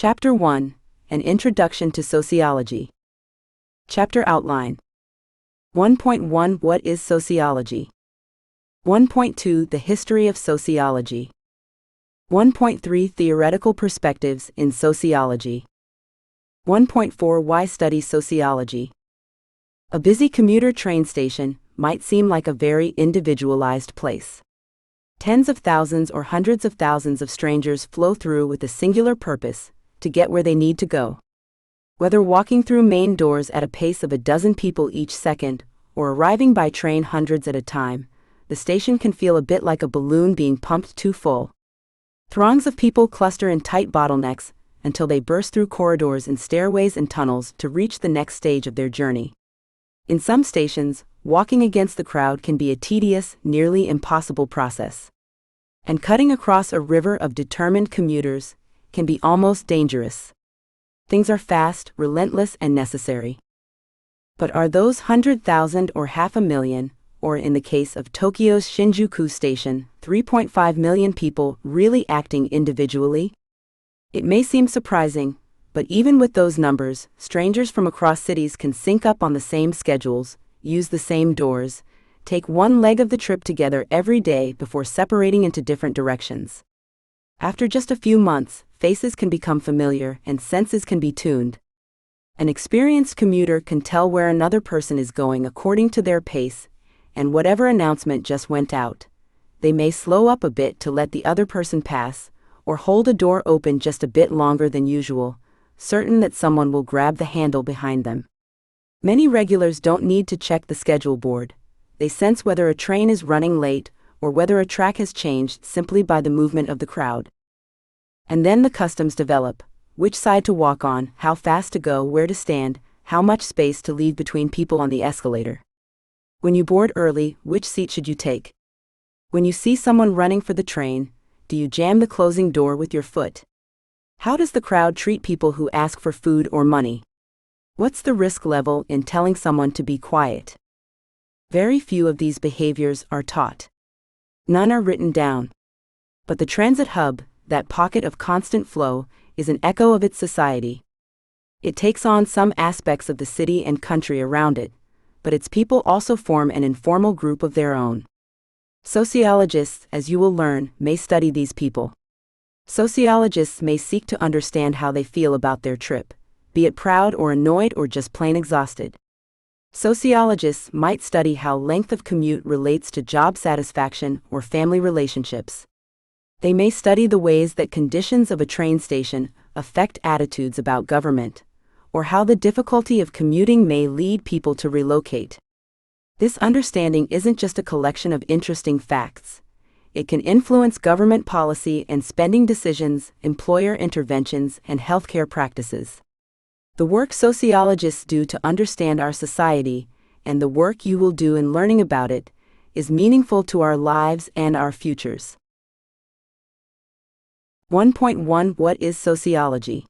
Chapter 1, An Introduction to Sociology. Chapter Outline. 1.1 What is Sociology? 1.2 The History of Sociology. 1.3 Theoretical Perspectives in Sociology. 1.4 Why study sociology? A busy commuter train station might seem like a very individualized place. Tens of thousands or hundreds of thousands of strangers flow through with a singular purpose, to get where they need to go. Whether walking through main doors at a pace of a dozen people each second, or arriving by train hundreds at a time, the station can feel a bit like a balloon being pumped too full. Throngs of people cluster in tight bottlenecks until they burst through corridors and stairways and tunnels to reach the next stage of their journey. In some stations, walking against the crowd can be a tedious, nearly impossible process. And cutting across a river of determined commuters can be almost dangerous. Things are fast, relentless, and necessary. But are those 100,000 or 500,000, or in the case of Tokyo's Shinjuku Station, 3.5 million people really acting individually? It may seem surprising, but even with those numbers, strangers from across cities can sync up on the same schedules, use the same doors, take one leg of the trip together every day before separating into different directions. After just a few months, faces can become familiar and senses can be tuned. An experienced commuter can tell where another person is going according to their pace, and whatever announcement just went out. They may slow up a bit to let the other person pass, or hold a door open just a bit longer than usual, certain that someone will grab the handle behind them. Many regulars don't need to check the schedule board. They sense whether a train is running late or whether a track has changed simply by the movement of the crowd. And then the customs develop: which side to walk on, how fast to go, where to stand, how much space to leave between people on the escalator. When you board early, which seat should you take? When you see someone running for the train, do you jam the closing door with your foot? How does the crowd treat people who ask for food or money? What's the risk level in telling someone to be quiet? Very few of these behaviors are taught. None are written down. But the transit hub, that pocket of constant flow, is an echo of its society. It takes on some aspects of the city and country around it, but its people also form an informal group of their own. Sociologists, as you will learn, may study these people. Sociologists may seek to understand how they feel about their trip, be it proud or annoyed or just plain exhausted. Sociologists might study how length of commute relates to job satisfaction or family relationships. They may study the ways that conditions of a train station affect attitudes about government, or how the difficulty of commuting may lead people to relocate. This understanding isn't just a collection of interesting facts. It can influence government policy and spending decisions, employer interventions, and healthcare practices. The work sociologists do to understand our society, and the work you will do in learning about it, is meaningful to our lives and our futures. 1.1 What is sociology?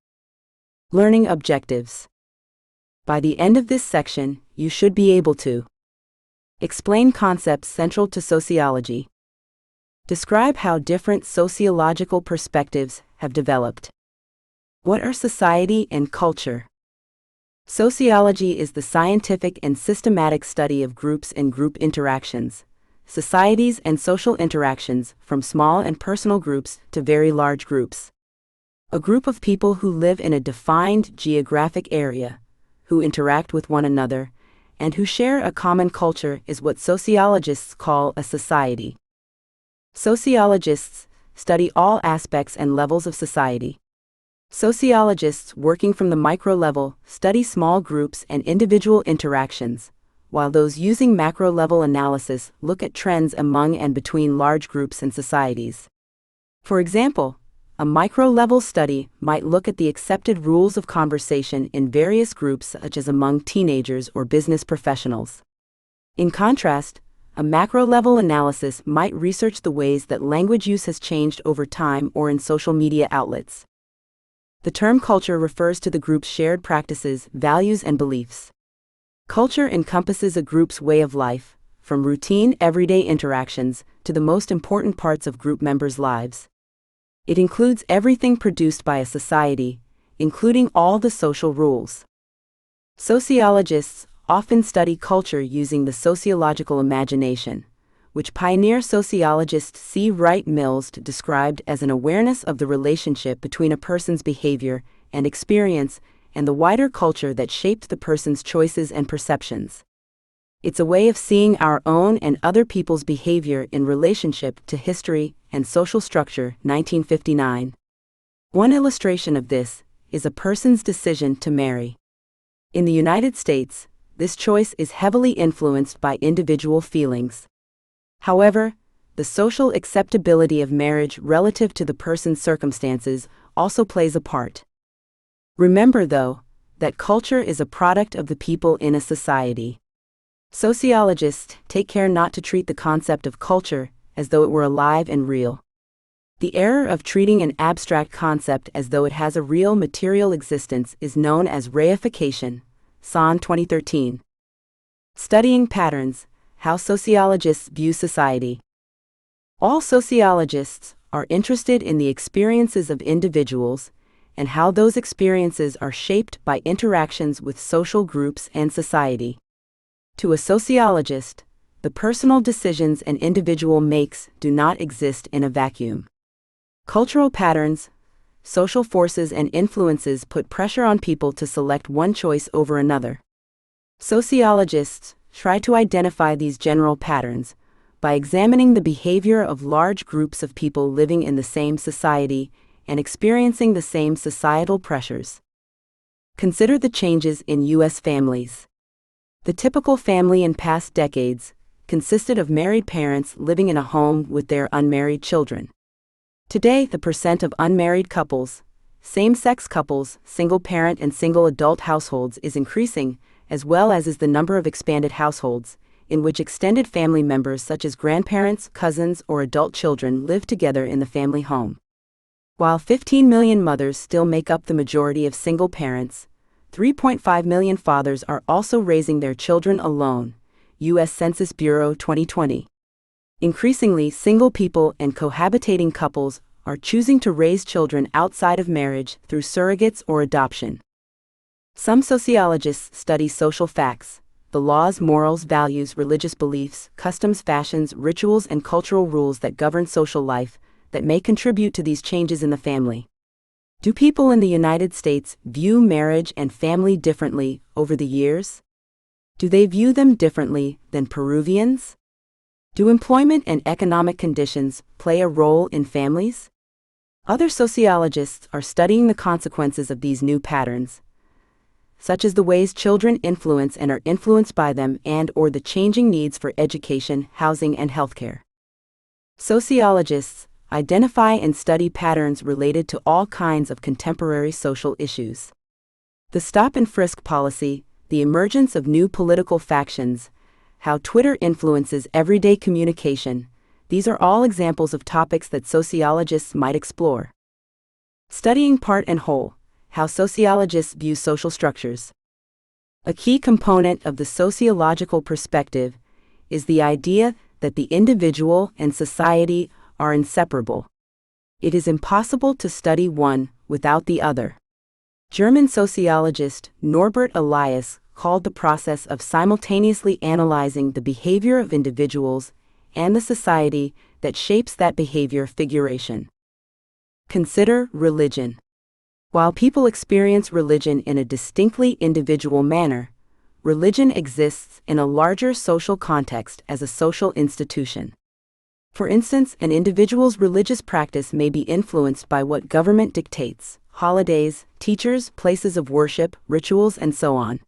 Learning objectives. By the end of this section, you should be able to explain concepts central to sociology. Describe how different sociological perspectives have developed. What are society and culture? Sociology is the scientific and systematic study of groups and group interactions, societies and social interactions, from small and personal groups to very large groups. A group of people who live in a defined geographic area, who interact with one another, and who share a common culture is what sociologists call a society. Sociologists study all aspects and levels of society. Sociologists working from the micro level study small groups and individual interactions, while those using macro-level analysis look at trends among and between large groups and societies. For example, a micro-level study might look at the accepted rules of conversation in various groups, such as among teenagers or business professionals. In contrast, a macro-level analysis might research the ways that language use has changed over time or in social media outlets. The term culture refers to the group's shared practices, values, and beliefs. Culture encompasses a group's way of life, from routine everyday interactions to the most important parts of group members' lives. It includes everything produced by a society, including all the social rules. Sociologists often study culture using the sociological imagination, which pioneer sociologist C. Wright Mills described as an awareness of the relationship between a person's behavior and experience and the wider culture that shaped the person's choices and perceptions. It's a way of seeing our own and other people's behavior in relationship to history and social structure. 1959. One illustration of this is a person's decision to marry. In the United States, this choice is heavily influenced by individual feelings. However, the social acceptability of marriage relative to the person's circumstances also plays a part. Remember, though, that culture is a product of the people in a society. Sociologists take care not to treat the concept of culture as though it were alive and real. The error of treating an abstract concept as though it has a real material existence is known as reification. Son 2013. Studying patterns, how sociologists view society. All sociologists are interested in the experiences of individuals and how those experiences are shaped by interactions with social groups and society. To a sociologist, the personal decisions an individual makes do not exist in a vacuum. Cultural patterns, social forces, and influences put pressure on people to select one choice over another. Sociologists try to identify these general patterns by examining the behavior of large groups of people living in the same society and experiencing the same societal pressures. Consider the changes in U.S. families. The typical family in past decades consisted of married parents living in a home with their unmarried children. Today, the percent of unmarried couples, same-sex couples, single-parent and single-adult households is increasing, as well as is the number of expanded households, in which extended family members such as grandparents, cousins, or adult children live together in the family home. While 15 million mothers still make up the majority of single parents, 3.5 million fathers are also raising their children alone. U.S. Census Bureau 2020. Increasingly, single people and cohabitating couples are choosing to raise children outside of marriage through surrogates or adoption. Some sociologists study social facts, the laws, morals, values, religious beliefs, customs, fashions, rituals, and cultural rules that govern social life that may contribute to these changes in the family. Do people in the United States view marriage and family differently over the years? Do they view them differently than Peruvians? Do employment and economic conditions play a role in families? Other sociologists are studying the consequences of these new patterns, such as the ways children influence and are influenced by them and/or the changing needs for education, housing, and healthcare. Sociologists identify and study patterns related to all kinds of contemporary social issues. The stop and frisk policy, the emergence of new political factions, how Twitter influences everyday communication, these are all examples of topics that sociologists might explore. Studying part and whole, how sociologists view social structures. A key component of the sociological perspective is the idea that the individual and society are inseparable. It is impossible to study one without the other. German sociologist Norbert Elias called the process of simultaneously analyzing the behavior of individuals and the society that shapes that behavior figuration. Consider religion. While people experience religion in a distinctly individual manner, religion exists in a larger social context as a social institution. For instance, an individual's religious practice may be influenced by what government dictates, holidays, teachers, places of worship, rituals, and so on.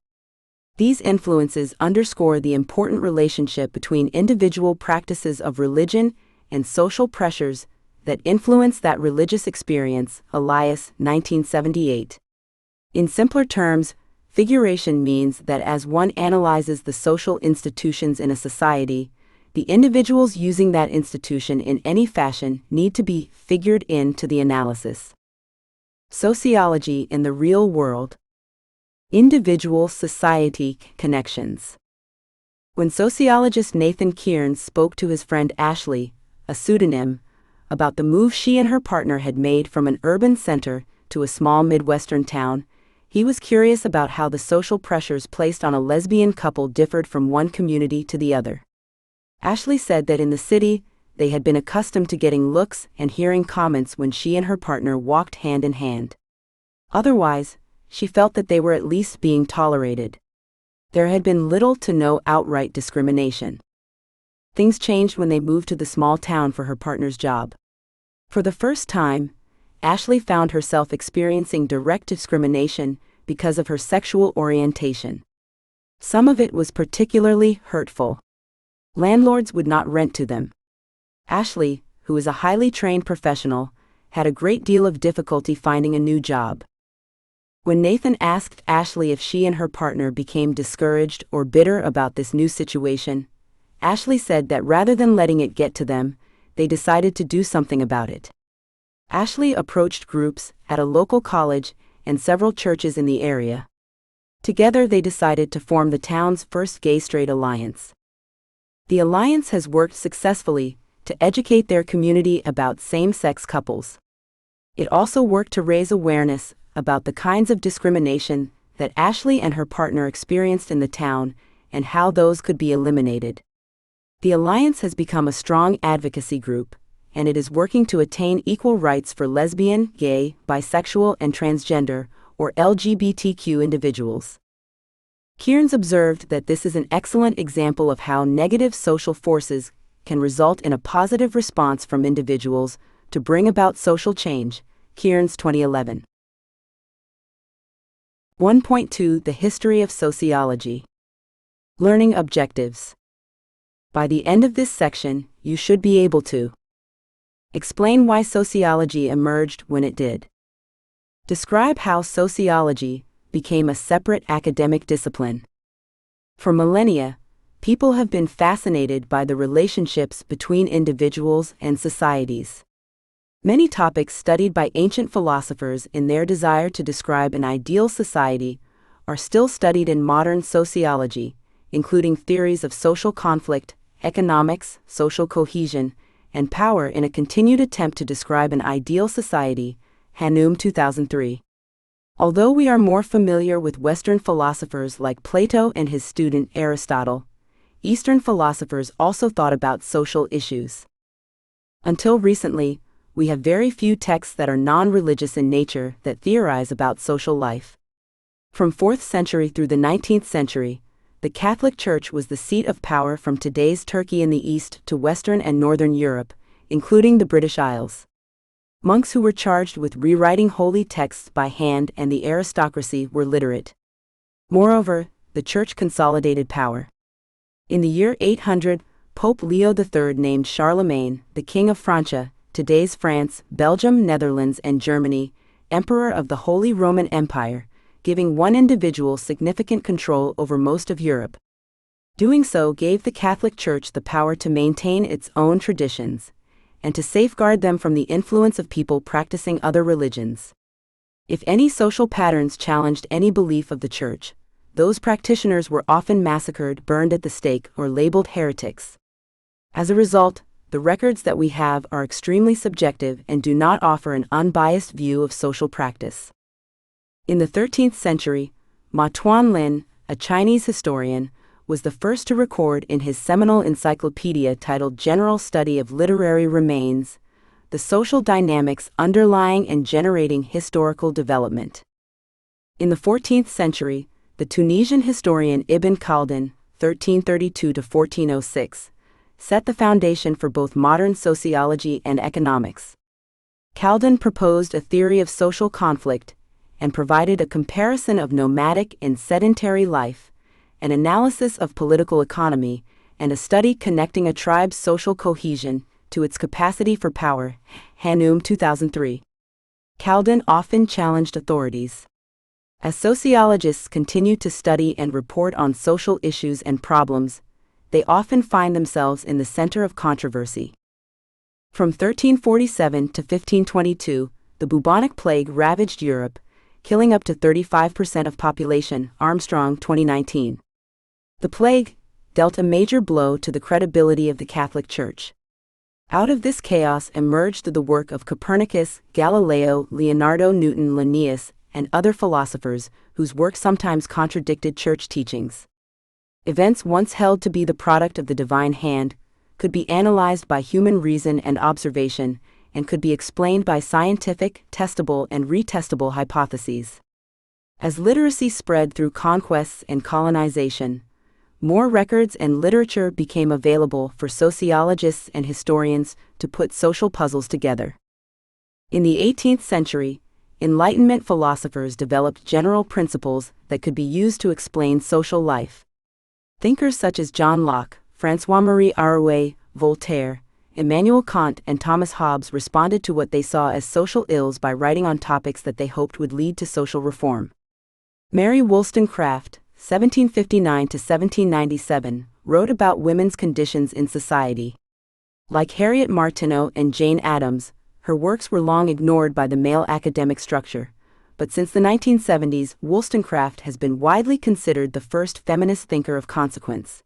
These influences underscore the important relationship between individual practices of religion and social pressures that influence that religious experience. Elias, 1978. In simpler terms, figuration means that as one analyzes the social institutions in a society, the individuals using that institution in any fashion need to be figured into the analysis. Sociology in the real world. Individual-society connections. When sociologist Nathan Kearns spoke to his friend Ashley, a pseudonym, about the move she and her partner had made from an urban center to a small Midwestern town, he was curious about how the social pressures placed on a lesbian couple differed from one community to the other. Ashley said that in the city, they had been accustomed to getting looks and hearing comments when she and her partner walked hand in hand. Otherwise, she felt that they were at least being tolerated. There had been little to no outright discrimination. Things changed when they moved to the small town for her partner's job. For the first time, Ashley found herself experiencing direct discrimination because of her sexual orientation. Some of it was particularly hurtful. Landlords would not rent to them. Ashley, who is a highly trained professional, had a great deal of difficulty finding a new job. When Nathan asked Ashley if she and her partner became discouraged or bitter about this new situation, Ashley said that rather than letting it get to them, they decided to do something about it. Ashley approached groups at a local college and several churches in the area. Together they decided to form the town's first gay-straight alliance. The alliance has worked successfully to educate their community about same-sex couples. It also worked to raise awareness about the kinds of discrimination that Ashley and her partner experienced in the town and how those could be eliminated. The alliance has become a strong advocacy group, and it is working to attain equal rights for lesbian, gay, bisexual, and transgender, or LGBTQ individuals. Kearns observed that this is an excellent example of how negative social forces can result in a positive response from individuals to bring about social change. Kearns 2011. 1.2 The History of Sociology. Learning Objectives. By the end of this section, you should be able to explain why sociology emerged when it did. Describe how sociology became a separate academic discipline. For millennia, people have been fascinated by the relationships between individuals and societies. Many topics studied by ancient philosophers in their desire to describe an ideal society are still studied in modern sociology, including theories of social conflict, economics, social cohesion, and power in a continued attempt to describe an ideal society. Hanoum 2003. Although we are more familiar with Western philosophers like Plato and his student Aristotle, Eastern philosophers also thought about social issues. Until recently, we have very few texts that are non-religious in nature that theorize about social life. From 4th century through the 19th century, the Catholic Church was the seat of power from today's Turkey in the east to Western and Northern Europe, including the British Isles. Monks who were charged with rewriting holy texts by hand and the aristocracy were literate. Moreover, the Church consolidated power. In the year 800, Pope Leo III named Charlemagne, the King of Francia, today's France, Belgium, Netherlands, and Germany, Emperor of the Holy Roman Empire, giving one individual significant control over most of Europe. Doing so gave the Catholic Church the power to maintain its own traditions, and to safeguard them from the influence of people practicing other religions. If any social patterns challenged any belief of the Church, those practitioners were often massacred, burned at the stake, or labeled heretics. As a result, the records that we have are extremely subjective and do not offer an unbiased view of social practice. In the 13th century, Ma Tuanlin, a Chinese historian, was the first to record in his seminal encyclopedia titled General Study of Literary Remains, the social dynamics underlying and generating historical development. In the 14th century, the Tunisian historian Ibn Khaldun, 1332–1406, set the foundation for both modern sociology and economics. Khaldun proposed a theory of social conflict and provided a comparison of nomadic and sedentary life, an analysis of political economy, and a study connecting a tribe's social cohesion to its capacity for power. Hanoum 2003. Khaldun often challenged authorities. As sociologists continue to study and report on social issues and problems, they often find themselves in the center of controversy. From 1347 to 1522, the bubonic plague ravaged Europe, killing up to 35% of population. Armstrong 2019. The plague dealt a major blow to the credibility of the Catholic Church. Out of this chaos emerged the work of Copernicus, Galileo, Leonardo Newton, Linnaeus, and other philosophers, whose work sometimes contradicted church teachings. Events once held to be the product of the divine hand could be analyzed by human reason and observation, and could be explained by scientific, testable, and retestable hypotheses. As literacy spread through conquests and colonization, more records and literature became available for sociologists and historians to put social puzzles together. In the 18th century, Enlightenment philosophers developed general principles that could be used to explain social life. Thinkers such as John Locke, François-Marie Arouet, Voltaire, Immanuel Kant, and Thomas Hobbes responded to what they saw as social ills by writing on topics that they hoped would lead to social reform. Mary Wollstonecraft, 1759 to 1797, wrote about women's conditions in society. Like Harriet Martineau and Jane Addams, her works were long ignored by the male academic structure, but since the 1970s, Wollstonecraft has been widely considered the first feminist thinker of consequence.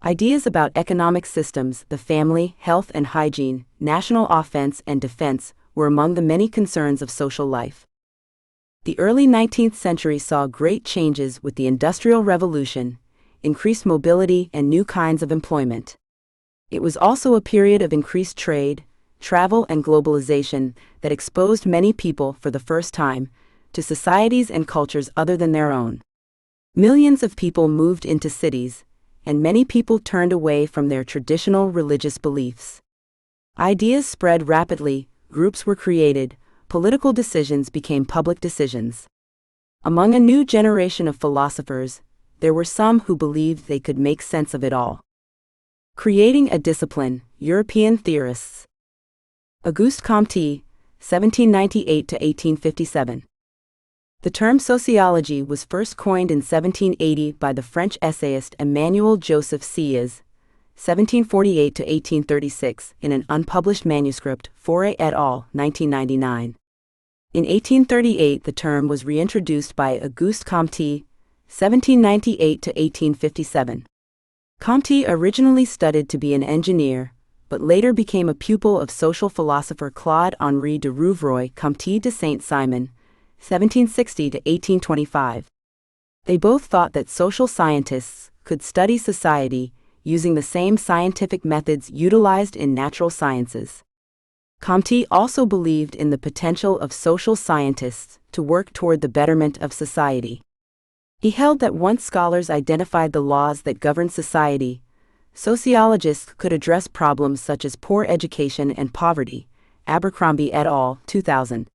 Ideas about economic systems, the family, health and hygiene, national offense and defense were among the many concerns of social life. The early 19th century saw great changes with the Industrial Revolution, increased mobility, and new kinds of employment. It was also a period of increased trade, travel, and globalization that exposed many people, for the first time, to societies and cultures other than their own. Millions of people moved into cities, and many people turned away from their traditional religious beliefs. Ideas spread rapidly, groups were created, political decisions became public decisions. Among a new generation of philosophers, there were some who believed they could make sense of it all. Creating a discipline, European theorists. Auguste Comte, 1798 to 1857. The term sociology was first coined in 1780 by the French essayist Emmanuel Joseph Sieyès, 1748 to 1836, in an unpublished manuscript, Faure et al., 1999. In 1838, the term was reintroduced by Auguste Comte, 1798 to 1857. Comte originally studied to be an engineer, but later became a pupil of social philosopher Claude-Henri de Rouvroy Comte de Saint-Simon, 1760 to 1825. They both thought that social scientists could study society using the same scientific methods utilized in natural sciences. Comte also believed in the potential of social scientists to work toward the betterment of society. He held that once scholars identified the laws that govern society, sociologists could address problems such as poor education and poverty. Abercrombie et al., 2000.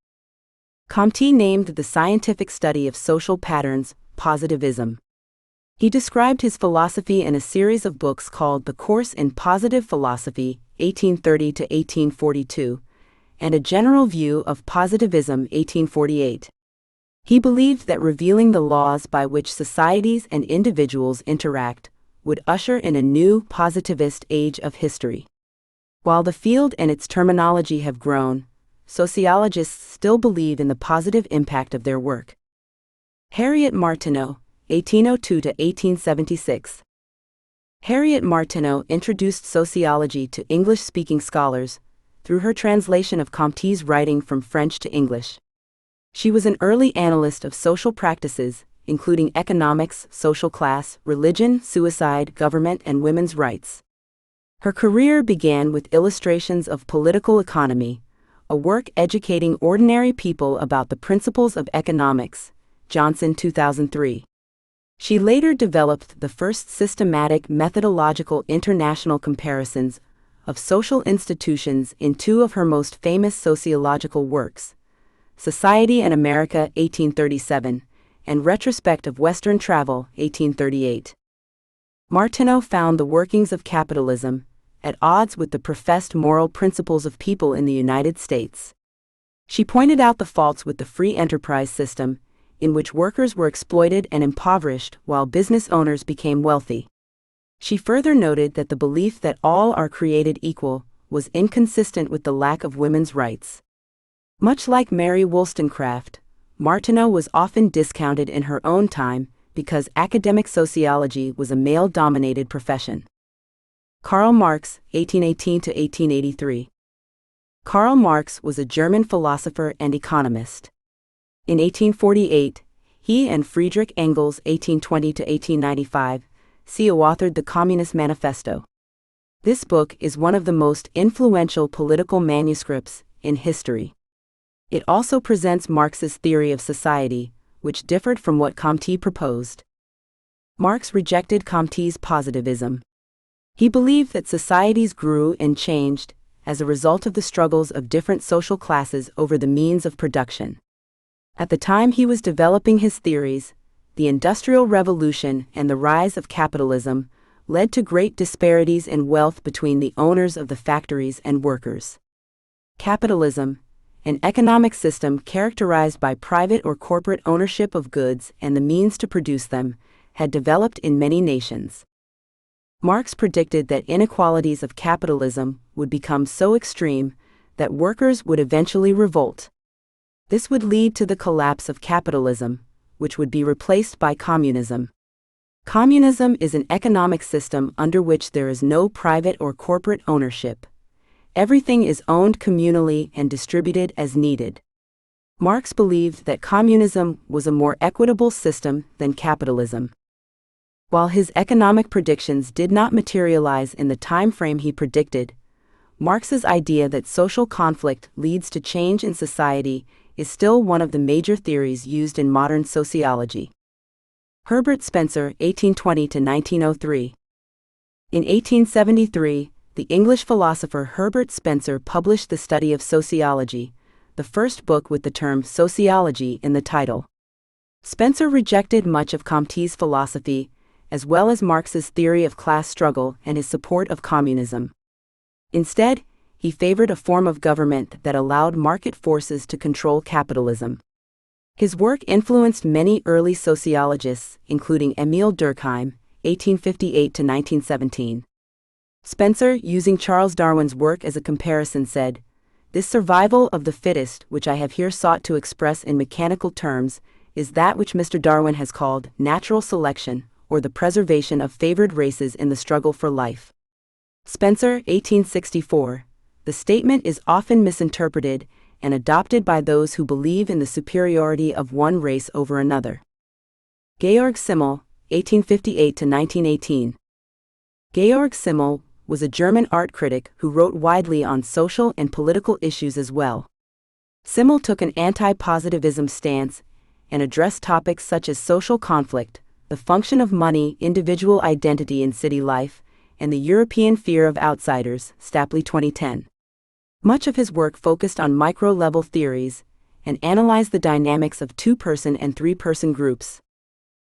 Comte named the scientific study of social patterns positivism. He described his philosophy in a series of books called The Course in Positive Philosophy, 1830 to 1842, and A General View of Positivism, 1848. He believed that revealing the laws by which societies and individuals interact would usher in a new positivist age of history. While the field and its terminology have grown, sociologists still believe in the positive impact of their work. Harriet Martineau, 1802 to 1876. Harriet Martineau introduced sociology to English-speaking scholars through her translation of Comte's writing from French to English. She was an early analyst of social practices, including economics, social class, religion, suicide, government, and women's rights. Her career began with Illustrations of Political Economy, a work educating ordinary people about the principles of economics, Johnson, 2003. She later developed the first systematic methodological international comparisons of social institutions in two of her most famous sociological works, Society and America, 1837, and Retrospect of Western Travel, 1838. Martineau found the workings of capitalism at odds with the professed moral principles of people in the United States. She pointed out the faults with the free enterprise system, in which workers were exploited and impoverished while business owners became wealthy. She further noted that the belief that all are created equal was inconsistent with the lack of women's rights. Much like Mary Wollstonecraft, Martineau was often discounted in her own time because academic sociology was a male-dominated profession. Karl Marx, 1818 to 1883. Karl Marx was a German philosopher and economist. In 1848, he and Friedrich Engels, 1820 to 1895, co-authored the Communist Manifesto. This book is one of the most influential political manuscripts in history. It also presents Marx's theory of society, which differed from what Comte proposed. Marx rejected Comte's positivism. He believed that societies grew and changed as a result of the struggles of different social classes over the means of production. At the time he was developing his theories, the Industrial Revolution and the rise of capitalism led to great disparities in wealth between the owners of the factories and workers. Capitalism, an economic system characterized by private or corporate ownership of goods and the means to produce them, had developed in many nations. Marx predicted that inequalities of capitalism would become so extreme that workers would eventually revolt. This would lead to the collapse of capitalism, which would be replaced by communism. Communism is an economic system under which there is no private or corporate ownership. Everything is owned communally and distributed as needed. Marx believed that communism was a more equitable system than capitalism. While his economic predictions did not materialize in the time frame he predicted, Marx's idea that social conflict leads to change in society is still one of the major theories used in modern sociology. Herbert Spencer, 1820 to 1903. In 1873, the English philosopher Herbert Spencer published The Study of Sociology, the first book with the term sociology in the title. Spencer rejected much of Comte's philosophy, as well as Marx's theory of class struggle and his support of communism. Instead, he favored a form of government that allowed market forces to control capitalism. His work influenced many early sociologists, including Emile Durkheim, 1858 to 1917. Spencer, using Charles Darwin's work as a comparison, said, "This survival of the fittest, which I have here sought to express in mechanical terms, is that which Mr. Darwin has called natural selection, or the preservation of favored races in the struggle for life." Spencer, 1864. The statement is often misinterpreted and adopted by those who believe in the superiority of one race over another. Georg Simmel, 1858 to 1918. Georg Simmel was a German art critic who wrote widely on social and political issues as well. Simmel took an anti-positivism stance and addressed topics such as social conflict, the function of money, individual identity in city life, and the European fear of outsiders, Stapley 2010. Much of his work focused on micro-level theories and analyzed the dynamics of two-person and three-person groups.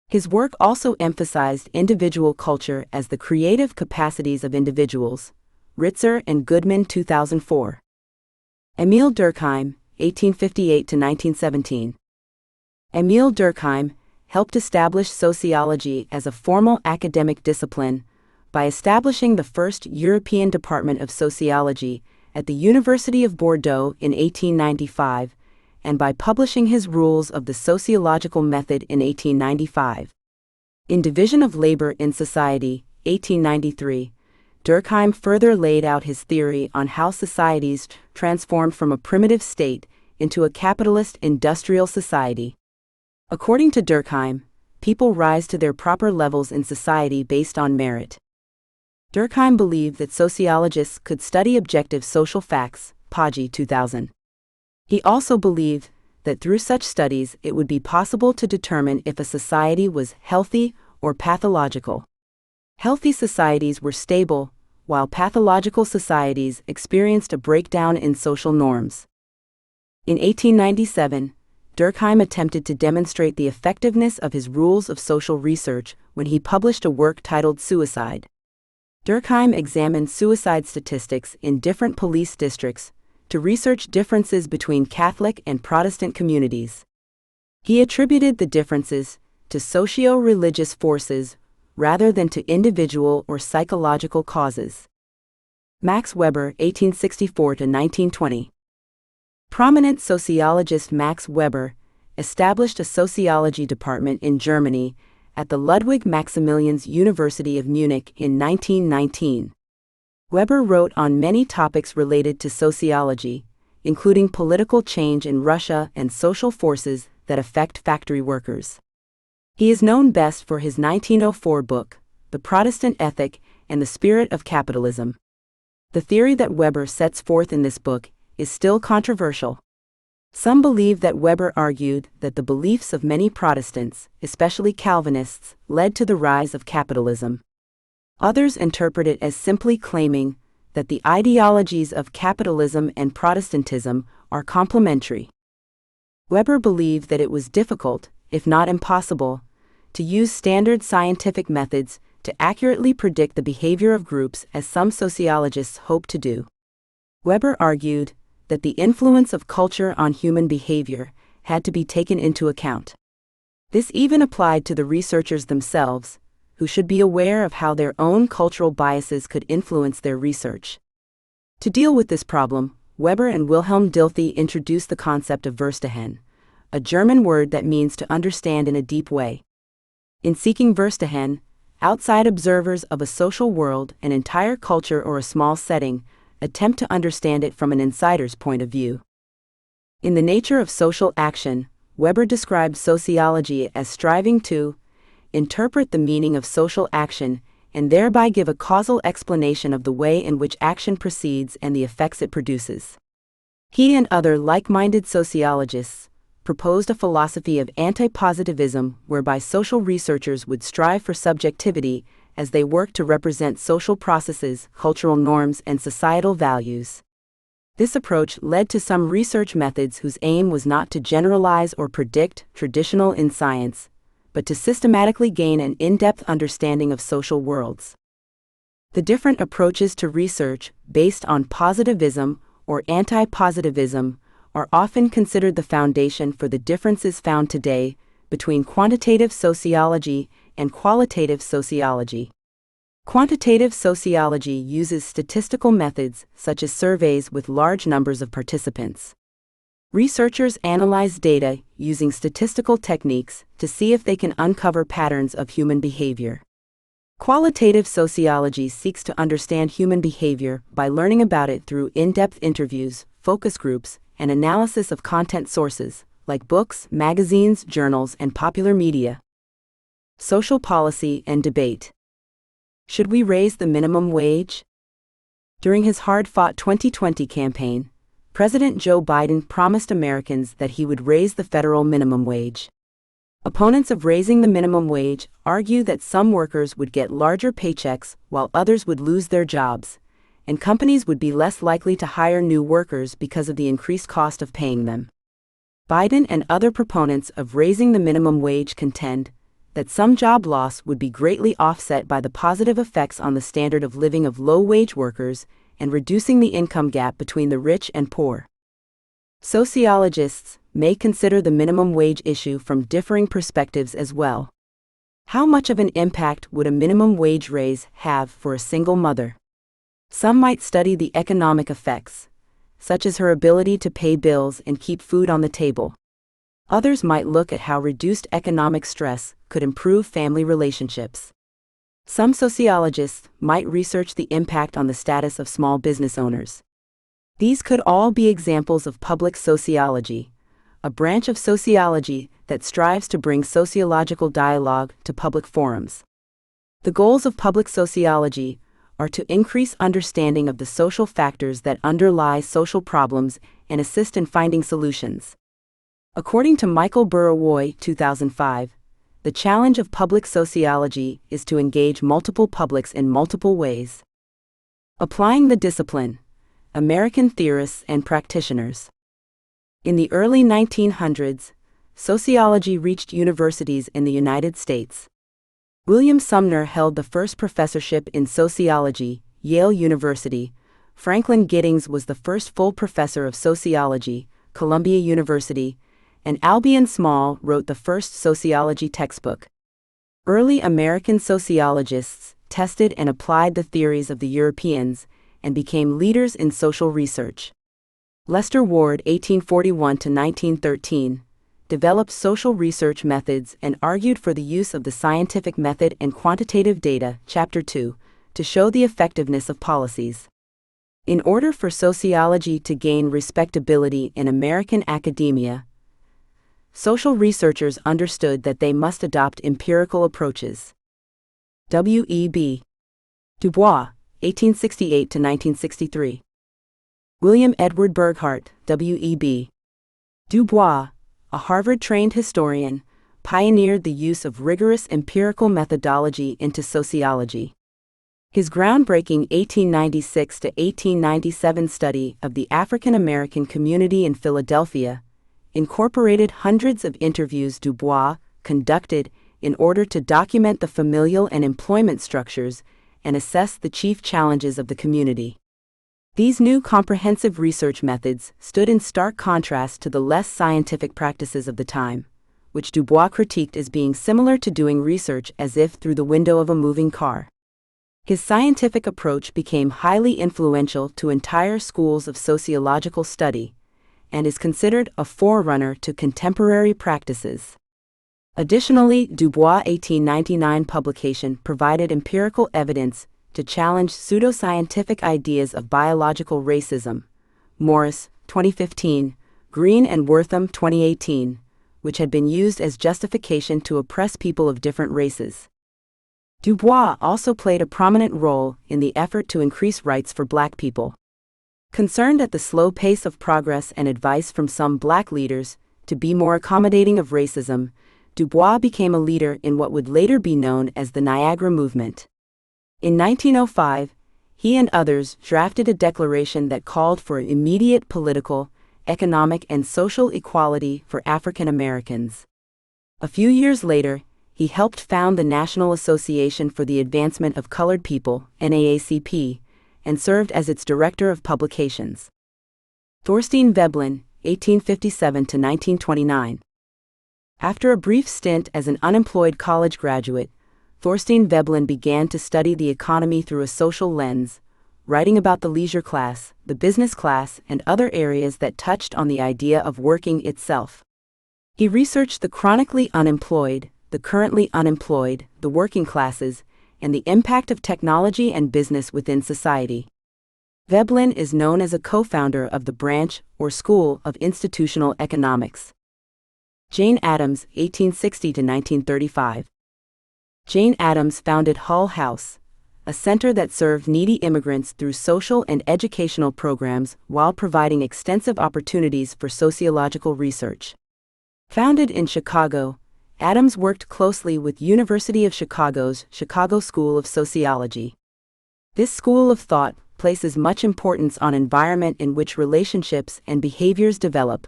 His work also emphasized individual culture as the creative capacities of individuals. Ritzer and Goodman, 2004. Emile Durkheim, 1858 to 1917. Emile Durkheim helped establish sociology as a formal academic discipline by establishing the first European Department of Sociology at the University of Bordeaux in 1895, and by publishing his Rules of the Sociological Method in 1895. In Division of Labor in Society, 1893, Durkheim further laid out his theory on how societies transformed from a primitive state into a capitalist industrial society. According to Durkheim, people rise to their proper levels in society based on merit. Durkheim believed that sociologists could study objective social facts, Poggi 2000. He also believed that through such studies it would be possible to determine if a society was healthy or pathological. Healthy societies were stable, while pathological societies experienced a breakdown in social norms. In 1897, Durkheim attempted to demonstrate the effectiveness of his rules of social research when he published a work titled Suicide. Durkheim examined suicide statistics in different police districts to research differences between Catholic and Protestant communities. He attributed the differences to socio-religious forces rather than to individual or psychological causes. Max Weber, 1864 to 1920. Prominent sociologist Max Weber established a sociology department in Germany at the Ludwig Maximilians University of Munich in 1919. Weber wrote on many topics related to sociology, including political change in Russia and social forces that affect factory workers. He is known best for his 1904 book, The Protestant Ethic and the Spirit of Capitalism. The theory that Weber sets forth in this book is still controversial. Some believe that Weber argued that the beliefs of many Protestants, especially Calvinists, led to the rise of capitalism. Others interpret it as simply claiming that the ideologies of capitalism and Protestantism are complementary. Weber believed that it was difficult, if not impossible, to use standard scientific methods to accurately predict the behavior of groups as some sociologists hope to do. Weber argued that the influence of culture on human behavior had to be taken into account. This even applied to the researchers themselves, who should be aware of how their own cultural biases could influence their research. To deal with this problem, Weber and Wilhelm Dilthey introduced the concept of Verstehen, a German word that means to understand in a deep way. In seeking Verstehen, outside observers of a social world, an entire culture, or a small setting attempt to understand it from an insider's point of view. In The Nature of Social Action, Weber described sociology as striving to interpret the meaning of social action and thereby give a causal explanation of the way in which action proceeds and the effects it produces. He and other like-minded sociologists proposed a philosophy of anti-positivism whereby social researchers would strive for subjectivity as they work to represent social processes, cultural norms, and societal values. This approach led to some research methods whose aim was not to generalize or predict traditional in science, but to systematically gain an in-depth understanding of social worlds. The different approaches to research, based on positivism or anti-positivism, are often considered the foundation for the differences found today between quantitative sociology and qualitative sociology. Quantitative sociology uses statistical methods, such as surveys with large numbers of participants. Researchers analyze data using statistical techniques to see if they can uncover patterns of human behavior. Qualitative sociology seeks to understand human behavior by learning about it through in-depth interviews, focus groups, and analysis of content sources, like books, magazines, journals, and popular media. Social policy and debate. Should we raise the minimum wage? During his hard-fought 2020 campaign, President Joe Biden promised Americans that he would raise the federal minimum wage. Opponents of raising the minimum wage argue that some workers would get larger paychecks while others would lose their jobs, and companies would be less likely to hire new workers because of the increased cost of paying them. Biden and other proponents of raising the minimum wage contend that some job loss would be greatly offset by the positive effects on the standard of living of low-wage workers and reducing the income gap between the rich and poor. Sociologists may consider the minimum wage issue from differing perspectives as well. How much of an impact would a minimum wage raise have for a single mother? Some might study the economic effects, such as her ability to pay bills and keep food on the table. Others might look at how reduced economic stress could improve family relationships. Some sociologists might research the impact on the status of small business owners. These could all be examples of public sociology, a branch of sociology that strives to bring sociological dialogue to public forums. The goals of public sociology are to increase understanding of the social factors that underlie social problems and assist in finding solutions. According to Michael Burawoy, 2005, the challenge of public sociology is to engage multiple publics in multiple ways. Applying the discipline, American theorists and practitioners. In the early 1900s, sociology reached universities in the United States. William Sumner held the first professorship in sociology, Yale University. Franklin Giddings was the first full professor of sociology, Columbia University, and Albion Small wrote the first sociology textbook. Early American sociologists tested and applied the theories of the Europeans and became leaders in social research. Lester Ward, 1841–1913, developed social research methods and argued for the use of the scientific method and quantitative data, Chapter 2, to show the effectiveness of policies. In order for sociology to gain respectability in American academia, social researchers understood that they must adopt empirical approaches. W.E.B. Du Bois, 1868 to 1963. William Edward Burghardt, W.E.B. Du Bois, a Harvard-trained historian, pioneered the use of rigorous empirical methodology into sociology. His groundbreaking 1896 to 1897 study of the African American community in Philadelphia incorporated hundreds of interviews Du Bois conducted in order to document the familial and employment structures and assess the chief challenges of the community. These new comprehensive research methods stood in stark contrast to the less scientific practices of the time, which Du Bois critiqued as being similar to doing research as if through the window of a moving car. His scientific approach became highly influential to entire schools of sociological study, and is considered a forerunner to contemporary practices. Additionally, Du Bois' 1899 publication provided empirical evidence to challenge pseudoscientific ideas of biological racism. Morris, 2015, Green and Wortham, 2018, which had been used as justification to oppress people of different races. Du Bois also played a prominent role in the effort to increase rights for Black people. Concerned at the slow pace of progress and advice from some Black leaders to be more accommodating of racism, Du Bois became a leader in what would later be known as the Niagara Movement. In 1905, he and others drafted a declaration that called for immediate political, economic, and social equality for African Americans. A few years later, he helped found the National Association for the Advancement of Colored People, NAACP, and served as its director of publications. Thorstein Veblen, 1857 to 1929. After a brief stint as an unemployed college graduate, Thorstein Veblen began to study the economy through a social lens, writing about the leisure class, the business class, and other areas that touched on the idea of working itself. He researched the chronically unemployed, the currently unemployed, the working classes, and the impact of technology and business within society. Veblen is known as a co-founder of the branch or school of institutional economics. Jane Addams, 1860 to 1935. Jane Addams founded Hull House, a center that served needy immigrants through social and educational programs while providing extensive opportunities for sociological research. Founded in Chicago, Addams worked closely with University of Chicago's Chicago School of Sociology. This school of thought places much importance on environment in which relationships and behaviors develop.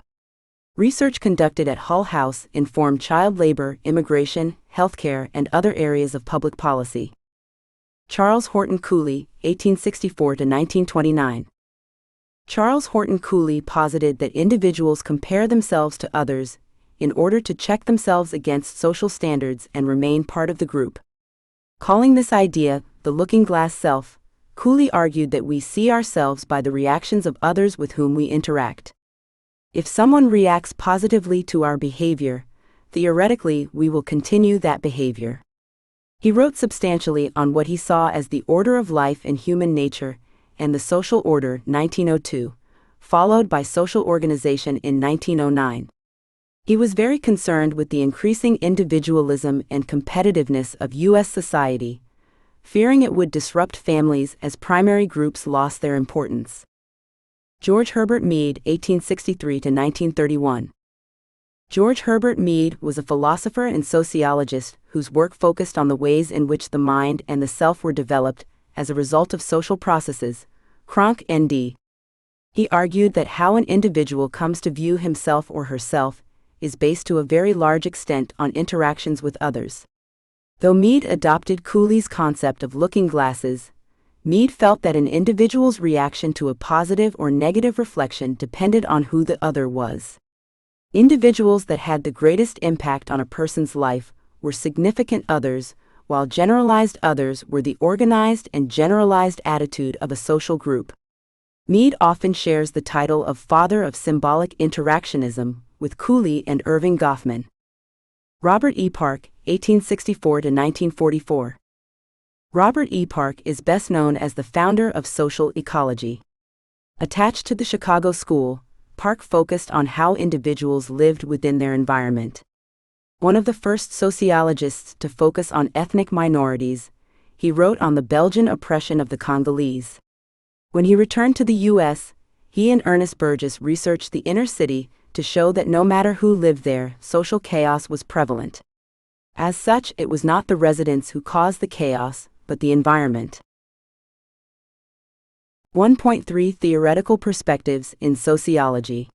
Research conducted at Hull House informed child labor, immigration, healthcare, and other areas of public policy. Charles Horton Cooley, 1864 to 1929. Charles Horton Cooley posited that individuals compare themselves to others in order to check themselves against social standards and remain part of the group. Calling this idea the looking-glass self, Cooley argued that we see ourselves by the reactions of others with whom we interact. If someone reacts positively to our behavior, theoretically we will continue that behavior. He wrote substantially on what he saw as the order of life and human nature and the social order, 1902, followed by social organization in 1909. He was very concerned with the increasing individualism and competitiveness of U.S. society, fearing it would disrupt families as primary groups lost their importance. George Herbert Mead, 1863 to 1931. George Herbert Mead was a philosopher and sociologist whose work focused on the ways in which the mind and the self were developed as a result of social processes. Cronk, N.D. He argued that how an individual comes to view himself or herself is based to a very large extent on interactions with others. Though Mead adopted Cooley's concept of looking-glasses, Mead felt that an individual's reaction to a positive or negative reflection depended on who the other was. Individuals that had the greatest impact on a person's life were significant others, while generalized others were the organized and generalized attitude of a social group. Mead often shares the title of father of symbolic interactionism with Cooley and Irving Goffman. Robert E. Park, 1864 to 1944. Robert E. Park is best known as the founder of social ecology. Attached to the Chicago School, Park focused on how individuals lived within their environment. One of the first sociologists to focus on ethnic minorities, he wrote on the Belgian oppression of the Congolese. When he returned to the U.S., he and Ernest Burgess researched the inner city to show that no matter who lived there, social chaos was prevalent. As such, it was not the residents who caused the chaos, but the environment. 1.3 Theoretical Perspectives in Sociology.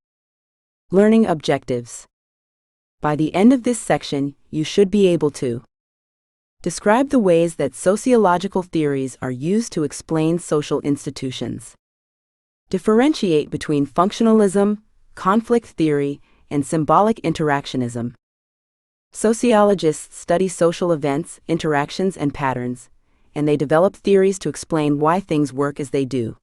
Learning Objectives. By the end of this section, you should be able to describe the ways that sociological theories are used to explain social institutions. Differentiate between functionalism, conflict theory, and symbolic interactionism. Sociologists study social events, interactions, and patterns, and they develop theories to explain why things work as they do.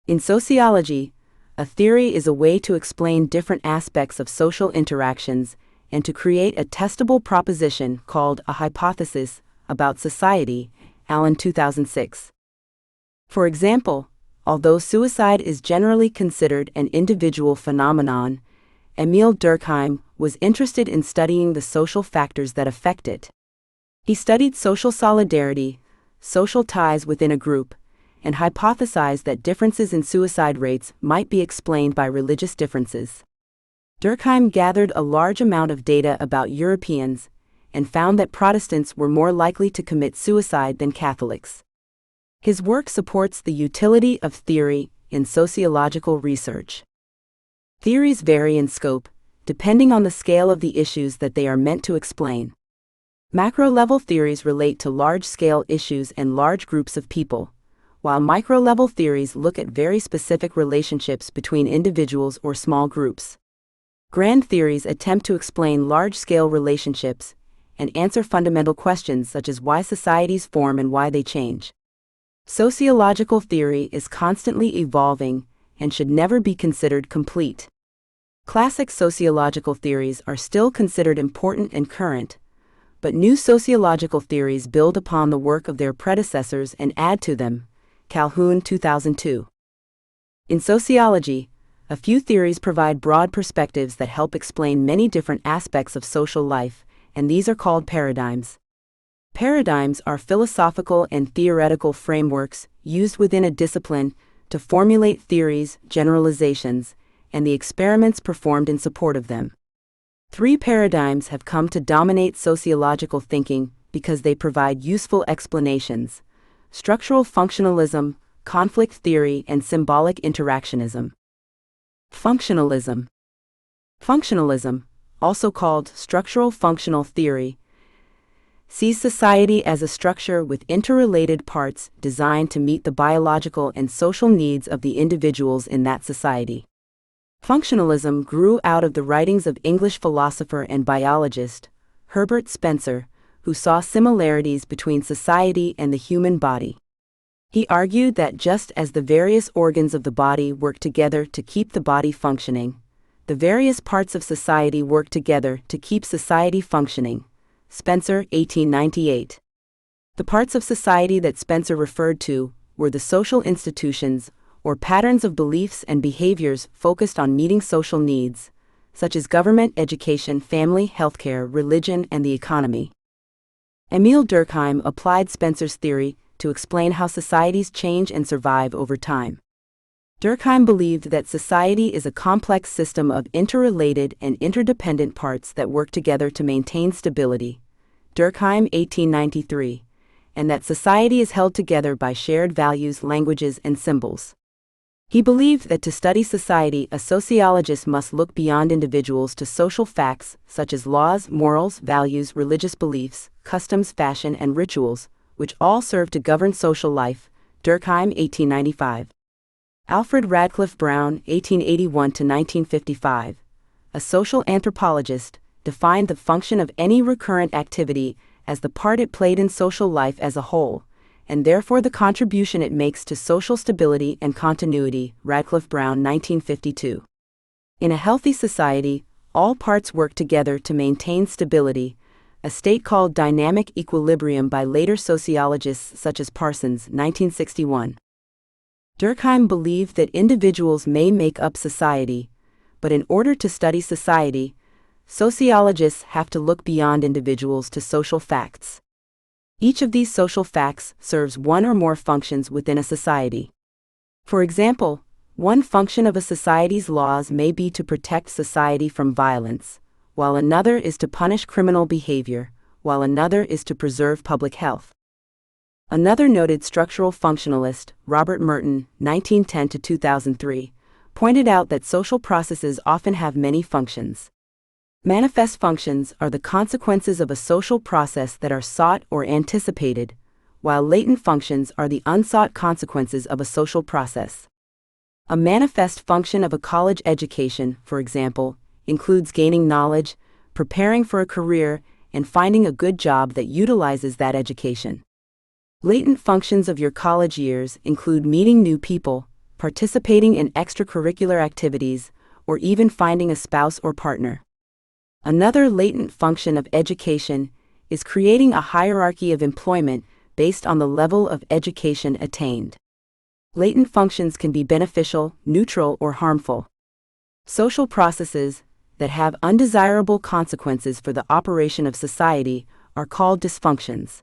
In sociology, a theory is a way to explain different aspects of social interactions and to create a testable proposition called a hypothesis about society, Allen 2006. For example, although suicide is generally considered an individual phenomenon, Emil Durkheim was interested in studying the social factors that affect it. He studied social solidarity, social ties within a group, and hypothesized that differences in suicide rates might be explained by religious differences. Durkheim gathered a large amount of data about Europeans and found that Protestants were more likely to commit suicide than Catholics. His work supports the utility of theory in sociological research. Theories vary in scope, depending on the scale of the issues that they are meant to explain. Macro-level theories relate to large-scale issues and large groups of people, while micro-level theories look at very specific relationships between individuals or small groups. Grand theories attempt to explain large-scale relationships and answer fundamental questions such as why societies form and why they change. Sociological theory is constantly evolving and should never be considered complete. Classic sociological theories are still considered important and current, but new sociological theories build upon the work of their predecessors and add to them. Calhoun 2002. In sociology, a few theories provide broad perspectives that help explain many different aspects of social life, and these are called paradigms. Paradigms are philosophical and theoretical frameworks used within a discipline to formulate theories, generalizations, and the experiments performed in support of them. 3 paradigms have come to dominate sociological thinking because they provide useful explanations: structural functionalism, conflict theory, and symbolic interactionism. Functionalism. Functionalism, also called structural functional theory, sees society as a structure with interrelated parts designed to meet the biological and social needs of the individuals in that society. Functionalism grew out of the writings of English philosopher and biologist Herbert Spencer, who saw similarities between society and the human body. He argued that just as the various organs of the body work together to keep the body functioning, the various parts of society work together to keep society functioning. Spencer, 1898. The parts of society that Spencer referred to were the social institutions, or patterns of beliefs and behaviors focused on meeting social needs, such as government, education, family, healthcare, religion, and the economy. Emil Durkheim applied Spencer's theory to explain how societies change and survive over time. Durkheim believed that society is a complex system of interrelated and interdependent parts that work together to maintain stability. Durkheim, 1893, and that society is held together by shared values, languages, and symbols. He believed that to study society, a sociologist must look beyond individuals to social facts such as laws, morals, values, religious beliefs, customs, fashion, and rituals, which all serve to govern social life. Durkheim, 1895. Alfred Radcliffe Brown, 1881-1955, a social anthropologist, defined the function of any recurrent activity as the part it played in social life as a whole, and therefore the contribution it makes to social stability and continuity. Radcliffe Brown, 1952. In a healthy society, all parts work together to maintain stability, a state called dynamic equilibrium by later sociologists such as Parsons, 1961. Durkheim believed that individuals may make up society, but in order to study society, sociologists have to look beyond individuals to social facts. Each of these social facts serves one or more functions within a society. For example, one function of a society's laws may be to protect society from violence, while another is to punish criminal behavior, while another is to preserve public health. Another noted structural functionalist, Robert Merton, 1910 to 2003, pointed out that social processes often have many functions. Manifest functions are the consequences of a social process that are sought or anticipated, while latent functions are the unsought consequences of a social process. A manifest function of a college education, for example, includes gaining knowledge, preparing for a career, and finding a good job that utilizes that education. Latent functions of your college years include meeting new people, participating in extracurricular activities, or even finding a spouse or partner. Another latent function of education is creating a hierarchy of employment based on the level of education attained. Latent functions can be beneficial, neutral, or harmful. Social processes that have undesirable consequences for the operation of society are called dysfunctions.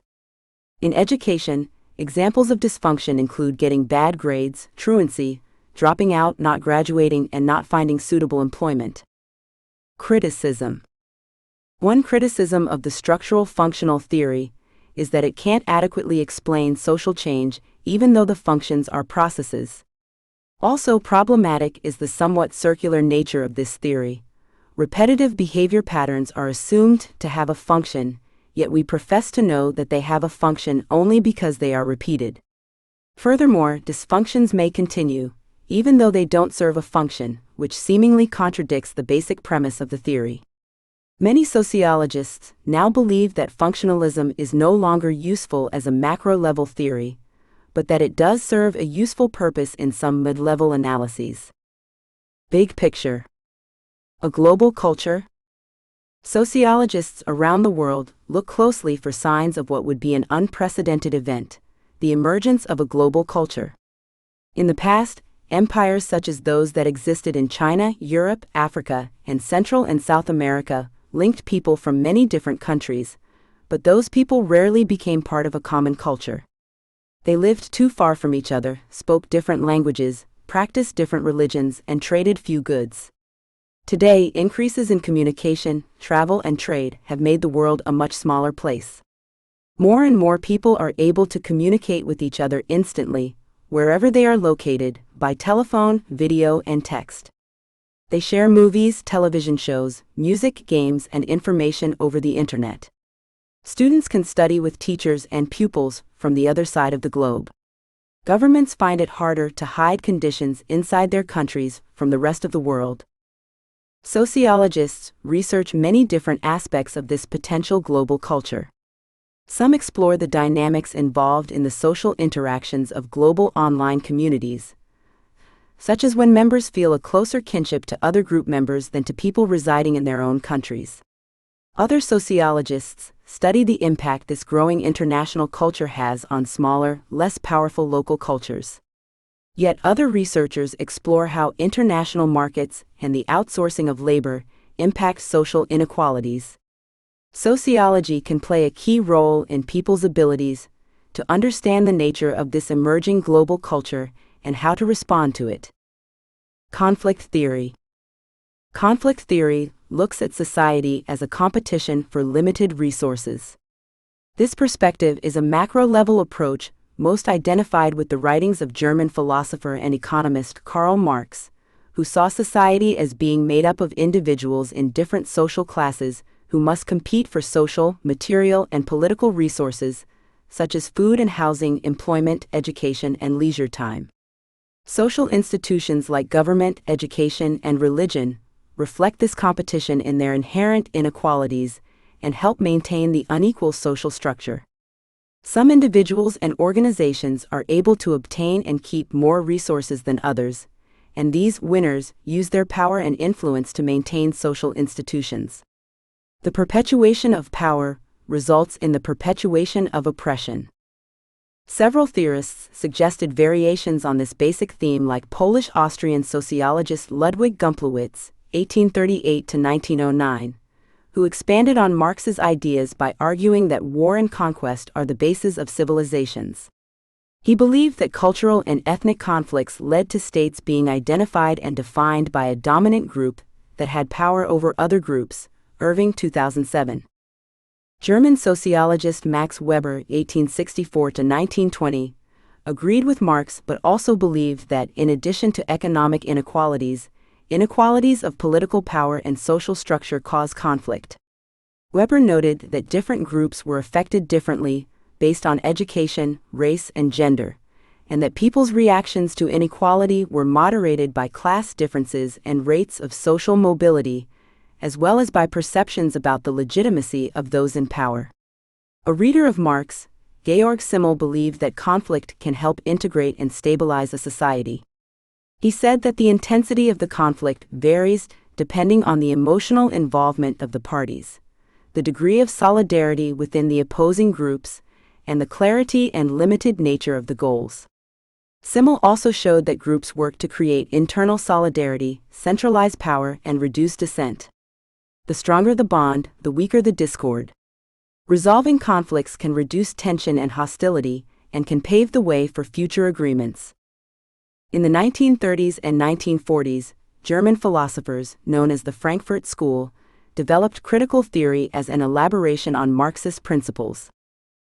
In education, examples of dysfunction include getting bad grades, truancy, dropping out, not graduating, and not finding suitable employment. Criticism. One criticism of the structural functional theory is that it can't adequately explain social change even though the functions are processes. Also problematic is the somewhat circular nature of this theory. Repetitive behavior patterns are assumed to have a function, yet we profess to know that they have a function only because they are repeated. Furthermore, dysfunctions may continue, even though they don't serve a function, which seemingly contradicts the basic premise of the theory. Many sociologists now believe that functionalism is no longer useful as a macro-level theory, but that it does serve a useful purpose in some mid-level analyses. Big picture. A global culture? Sociologists around the world look closely for signs of what would be an unprecedented event, the emergence of a global culture. In the past, empires such as those that existed in China, Europe, Africa, and Central and South America linked people from many different countries, but those people rarely became part of a common culture. They lived too far from each other, spoke different languages, practiced different religions, and traded few goods. Today, increases in communication, travel, and trade have made the world a much smaller place. More and more people are able to communicate with each other instantly, wherever they are located, by telephone, video, and text. They share movies, television shows, music, games, and information over the internet. Students can study with teachers and pupils from the other side of the globe. Governments find it harder to hide conditions inside their countries from the rest of the world. Sociologists research many different aspects of this potential global culture. Some explore the dynamics involved in the social interactions of global online communities, such as when members feel a closer kinship to other group members than to people residing in their own countries. Other sociologists study the impact this growing international culture has on smaller, less powerful local cultures. Yet other researchers explore how international markets and the outsourcing of labor impact social inequalities. Sociology can play a key role in people's abilities to understand the nature of this emerging global culture and how to respond to it. Conflict theory. Conflict theory looks at society as a competition for limited resources. This perspective is a macro-level approach most identified with the writings of German philosopher and economist Karl Marx, who saw society as being made up of individuals in different social classes who must compete for social, material, and political resources, such as food and housing, employment, education, and leisure time. Social institutions like government, education, and religion reflect this competition in their inherent inequalities and help maintain the unequal social structure. Some individuals and organizations are able to obtain and keep more resources than others, and these winners use their power and influence to maintain social institutions. The perpetuation of power results in the perpetuation of oppression. Several theorists suggested variations on this basic theme, like Polish-Austrian sociologist Ludwig Gumplowicz, 1838 to 1909, who expanded on Marx's ideas by arguing that war and conquest are the basis of civilizations. He believed that cultural and ethnic conflicts led to states being identified and defined by a dominant group that had power over other groups. Irving, 2007. German sociologist Max Weber, 1864 to 1920, agreed with Marx but also believed that, in addition to economic inequalities, inequalities of political power and social structure cause conflict. Weber noted that different groups were affected differently based on education, race, and gender, and that people's reactions to inequality were moderated by class differences and rates of social mobility, as well as by perceptions about the legitimacy of those in power. A reader of Marx, Georg Simmel, believed that conflict can help integrate and stabilize a society. He said that the intensity of the conflict varies depending on the emotional involvement of the parties, the degree of solidarity within the opposing groups, and the clarity and limited nature of the goals. Simmel also showed that groups work to create internal solidarity, centralize power, and reduce dissent. The stronger the bond, the weaker the discord. Resolving conflicts can reduce tension and hostility, and can pave the way for future agreements. In the 1930s and 1940s, German philosophers, known as the Frankfurt School, developed critical theory as an elaboration on Marxist principles.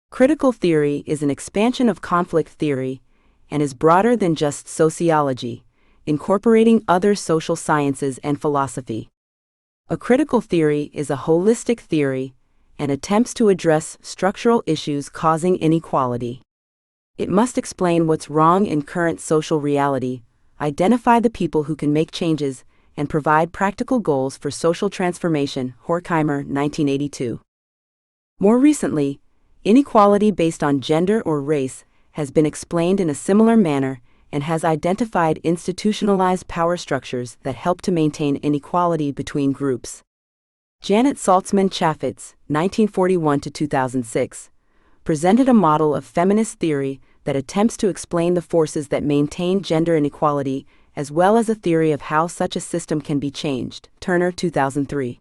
Critical theory is an expansion of conflict theory and is broader than just sociology, incorporating other social sciences and philosophy. A critical theory is a holistic theory and attempts to address structural issues causing inequality. It must explain what's wrong in current social reality, identify the people who can make changes, and provide practical goals for social transformation. Horkheimer, 1982. More recently, inequality based on gender or race has been explained in a similar manner and has identified institutionalized power structures that help to maintain inequality between groups. Janet Saltzman Chaffetz, 1941 to 2006, presented a model of feminist theory that attempts to explain the forces that maintain gender inequality, as well as a theory of how such a system can be changed. Turner, 2003.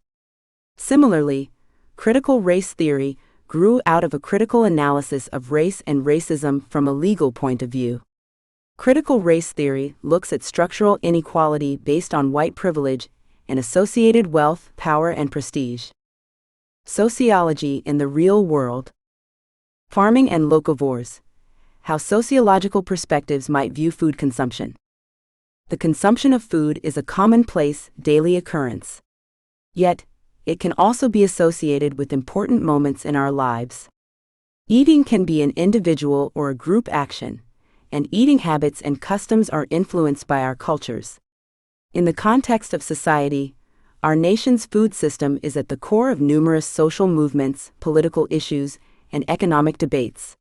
Similarly, critical race theory grew out of a critical analysis of race and racism from a legal point of view. Critical race theory looks at structural inequality based on white privilege and associated wealth, power, and prestige. Sociology in the real world. Farming and locavores. How sociological perspectives might view food consumption. The consumption of food is a commonplace, daily occurrence. Yet, it can also be associated with important moments in our lives. Eating can be an individual or a group action, and eating habits and customs are influenced by our cultures. In the context of society, our nation's food system is at the core of numerous social movements, political issues, and economic debates.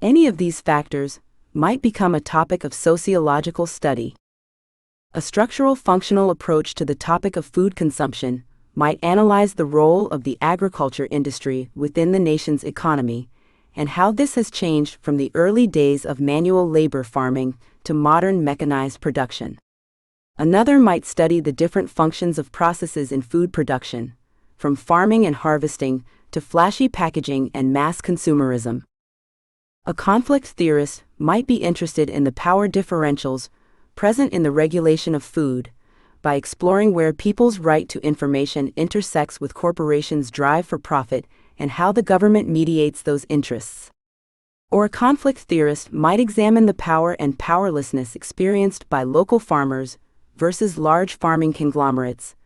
Any of these factors might become a topic of sociological study. A structural functional approach to the topic of food consumption might analyze the role of the agriculture industry within the nation's economy and how this has changed from the early days of manual labor farming to modern mechanized production. Another might study the different functions of processes in food production, from farming and harvesting to flashy packaging and mass consumerism. A conflict theorist might be interested in the power differentials present in the regulation of food, by exploring where people's right to information intersects with corporations' drive for profit and how the government mediates those interests. Or a conflict theorist might examine the power and powerlessness experienced by local farmers versus large farming conglomerates,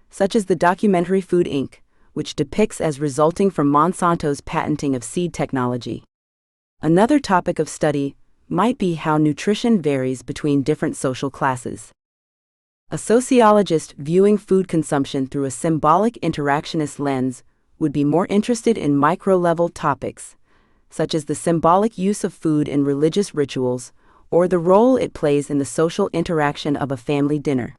such as the documentary Food Inc., which depicts as resulting from Monsanto's patenting of seed technology. Another topic of study might be how nutrition varies between different social classes. A sociologist viewing food consumption through a symbolic interactionist lens would be more interested in micro-level topics, such as the symbolic use of food in religious rituals, or the role it plays in the social interaction of a family dinner.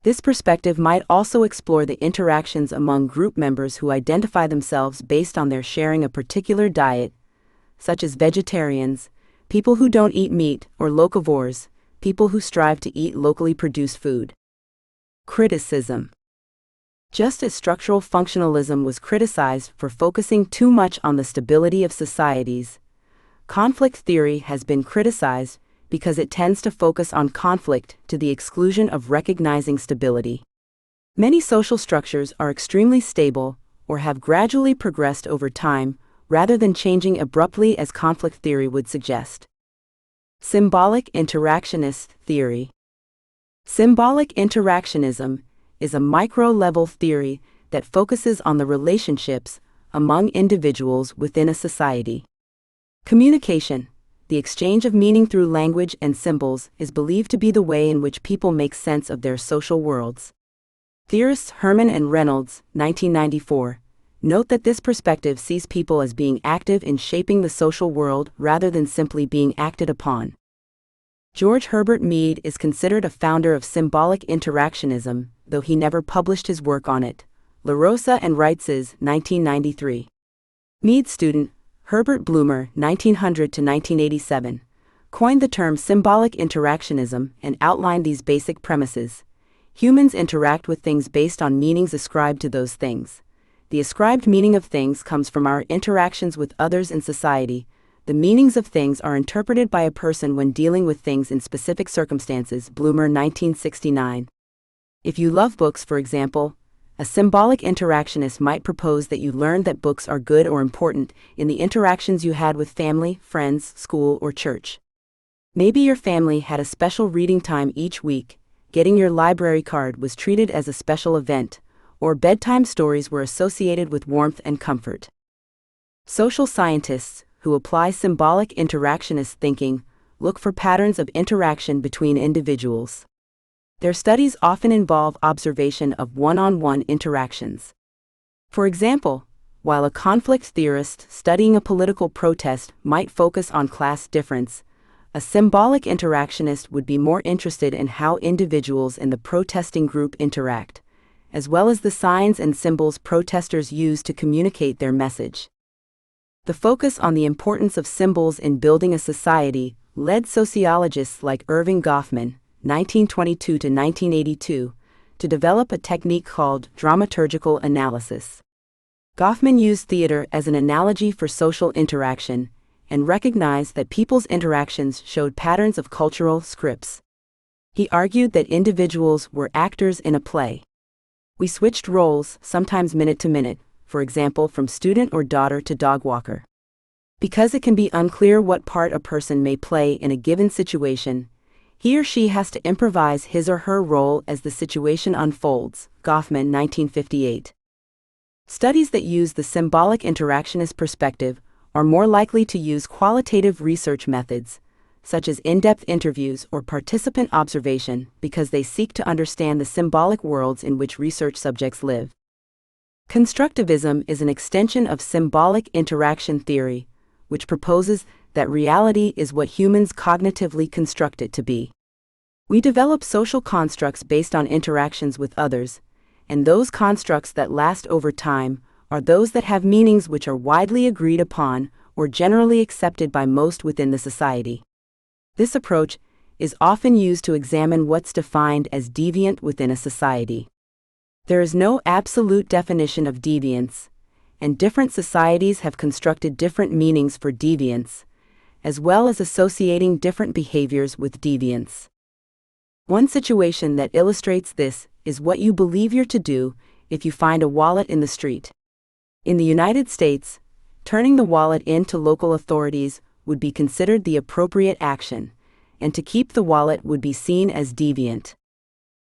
This perspective might also explore the interactions among group members who identify themselves based on their sharing a particular diet, such as vegetarians, people who don't eat meat, or locavores, people who strive to eat locally produced food. Criticism. Just as structural functionalism was criticized for focusing too much on the stability of societies, conflict theory has been criticized because it tends to focus on conflict to the exclusion of recognizing stability. Many social structures are extremely stable or have gradually progressed over time rather than changing abruptly as conflict theory would suggest. Symbolic interactionist theory. Symbolic interactionism is a micro-level theory that focuses on the relationships among individuals within a society. Communication, the exchange of meaning through language and symbols, is believed to be the way in which people make sense of their social worlds. Theorists Herman and Reynolds, 1994, note that this perspective sees people as being active in shaping the social world rather than simply being acted upon. George Herbert Mead is considered a founder of symbolic interactionism, though he never published his work on it. LaRosa and Reitzes, 1993. Mead's student, Herbert Bloomer, 1900 to 1987, coined the term symbolic interactionism and outlined these basic premises. Humans interact with things based on meanings ascribed to those things. The ascribed meaning of things comes from our interactions with others in society. The meanings of things are interpreted by a person when dealing with things in specific circumstances. Bloomer, 1969. If you love books, for example, a symbolic interactionist might propose that you learned that books are good or important in the interactions you had with family, friends, school, or church. Maybe your family had a special reading time each week, getting your library card was treated as a special event, or bedtime stories were associated with warmth and comfort. Social scientists, who apply symbolic interactionist thinking, look for patterns of interaction between individuals. Their studies often involve observation of one-on-one interactions. For example, while a conflict theorist studying a political protest might focus on class difference, a symbolic interactionist would be more interested in how individuals in the protesting group interact, as well as the signs and symbols protesters use to communicate their message. The focus on the importance of symbols in building a society led sociologists like Irving Goffman, 1922 to 1982, to develop a technique called dramaturgical analysis. Goffman used theater as an analogy for social interaction and recognized that people's interactions showed patterns of cultural scripts. He argued that individuals were actors in a play. We switched roles, sometimes minute to minute, for example, from student or daughter to dog walker. Because it can be unclear what part a person may play in a given situation, he or she has to improvise his or her role as the situation unfolds. Goffman, 1958. Studies that use the symbolic interactionist perspective are more likely to use qualitative research methods, such as in-depth interviews or participant observation, because they seek to understand the symbolic worlds in which research subjects live. Constructivism is an extension of symbolic interaction theory, which proposes that reality is what humans cognitively construct it to be. We develop social constructs based on interactions with others, and those constructs that last over time are those that have meanings which are widely agreed upon or generally accepted by most within the society. This approach is often used to examine what's defined as deviant within a society. There is no absolute definition of deviance, and different societies have constructed different meanings for deviance, as well as associating different behaviors with deviance. One situation that illustrates this is what you believe you're to do if you find a wallet in the street. In the United States, turning the wallet in to local authorities would be considered the appropriate action, and to keep the wallet would be seen as deviant.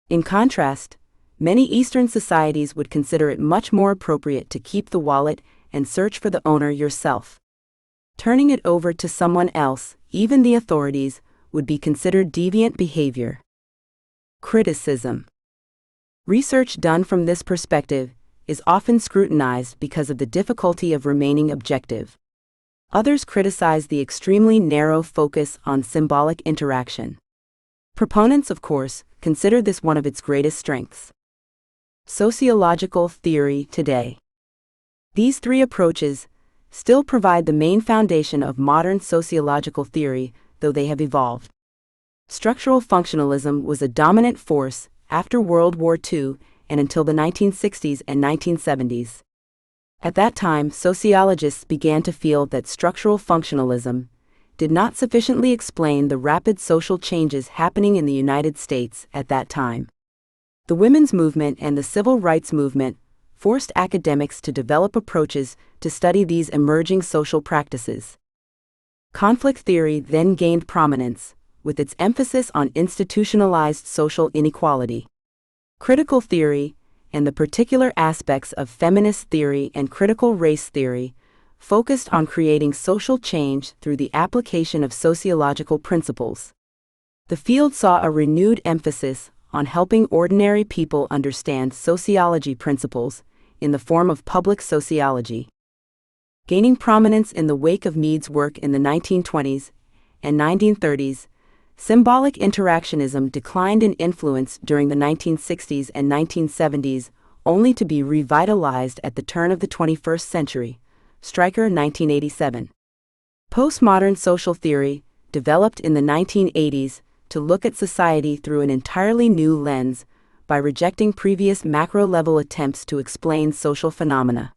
In contrast, many Eastern societies would consider it much more appropriate to keep the wallet and search for the owner yourself. Turning it over to someone else, even the authorities, would be considered deviant behavior. Criticism. Research done from this perspective is often scrutinized because of the difficulty of remaining objective. Others criticize the extremely narrow focus on symbolic interaction. Proponents, of course, consider this one of its greatest strengths. Sociological theory today. These three approaches still provide the main foundation of modern sociological theory, though they have evolved. Structural functionalism was a dominant force after World War II and until the 1960s and 1970s. At that time, sociologists began to feel that structural functionalism did not sufficiently explain the rapid social changes happening in the United States at that time. The women's movement and the civil rights movement forced academics to develop approaches to study these emerging social practices. Conflict theory then gained prominence, with its emphasis on institutionalized social inequality. Critical theory, and the particular aspects of feminist theory and critical race theory, focused on creating social change through the application of sociological principles. The field saw a renewed emphasis on helping ordinary people understand sociology principles in the form of public sociology. Gaining prominence in the wake of Mead's work in the 1920s and 1930s, symbolic interactionism declined in influence during the 1960s and 1970s, only to be revitalized at the turn of the 21st century. Stryker, 1987. Postmodern social theory developed in the 1980s to look at society through an entirely new lens by rejecting previous macro-level attempts to explain social phenomena.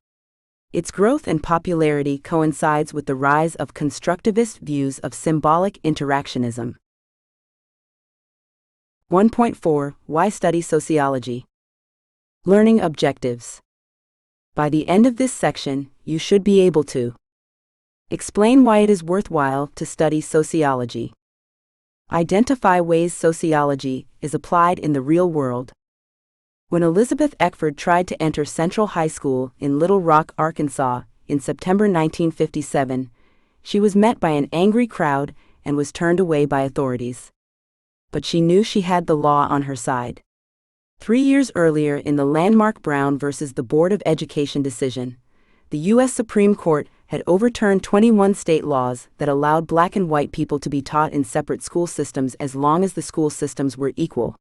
Its growth and popularity coincides with the rise of constructivist views of symbolic interactionism. 1.4 Why study sociology? Learning objectives. By the end of this section, you should be able to explain why it is worthwhile to study sociology. Identify ways sociology is applied in the real world. When Elizabeth Eckford tried to enter Central High School in Little Rock, Arkansas, in September 1957, she was met by an angry crowd and was turned away by authorities. But she knew she had the law on her side. 3 years earlier, in the landmark Brown versus the Board of Education decision, the U.S. Supreme Court had overturned 21 state laws that allowed black and white people to be taught in separate school systems as long as the school systems were equal.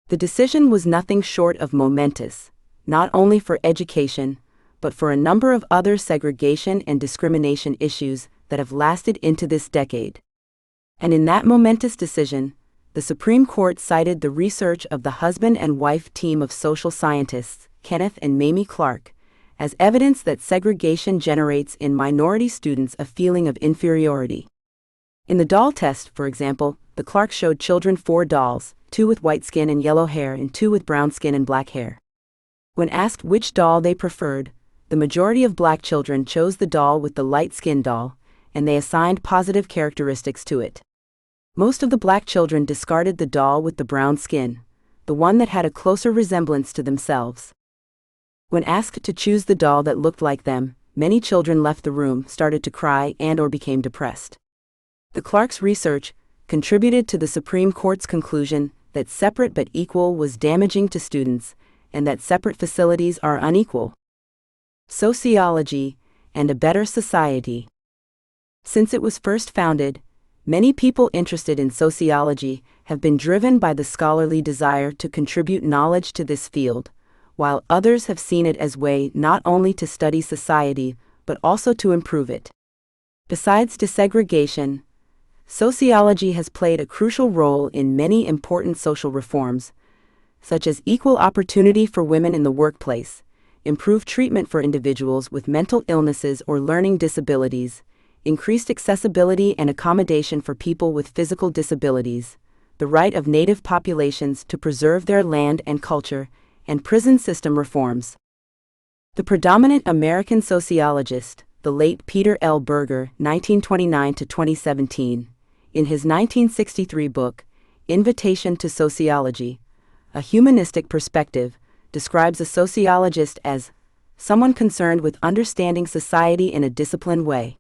The decision was nothing short of momentous, not only for education, but for a number of other segregation and discrimination issues that have lasted into this decade. And in that momentous decision, the Supreme Court cited the research of the husband and wife team of social scientists, Kenneth and Mamie Clark, as evidence that segregation generates in minority students a feeling of inferiority. In the doll test, for example, the Clarks showed children 4 dolls, 2 with white skin and yellow hair and 2 with brown skin and black hair. When asked which doll they preferred, the majority of black children chose the doll with the light-skinned doll, and they assigned positive characteristics to it. Most of the black children discarded the doll with the brown skin, the one that had a closer resemblance to themselves. When asked to choose the doll that looked like them, many children left the room, started to cry, and/or became depressed. The Clarks' research contributed to the Supreme Court's conclusion that separate but equal was damaging to students, and that separate facilities are unequal. Sociology and a better society. Since it was first founded, many people interested in sociology have been driven by the scholarly desire to contribute knowledge to this field, while others have seen it as a way not only to study society, but also to improve it. Besides desegregation, sociology has played a crucial role in many important social reforms, such as equal opportunity for women in the workplace, improved treatment for individuals with mental illnesses or learning disabilities, increased accessibility and accommodation for people with physical disabilities, the right of native populations to preserve their land and culture, and prison system reforms. The predominant American sociologist, the late Peter L. Berger, 1929–2017, in his 1963 book, Invitation to Sociology, A Humanistic Perspective, describes a sociologist as someone concerned with understanding society in a disciplined way.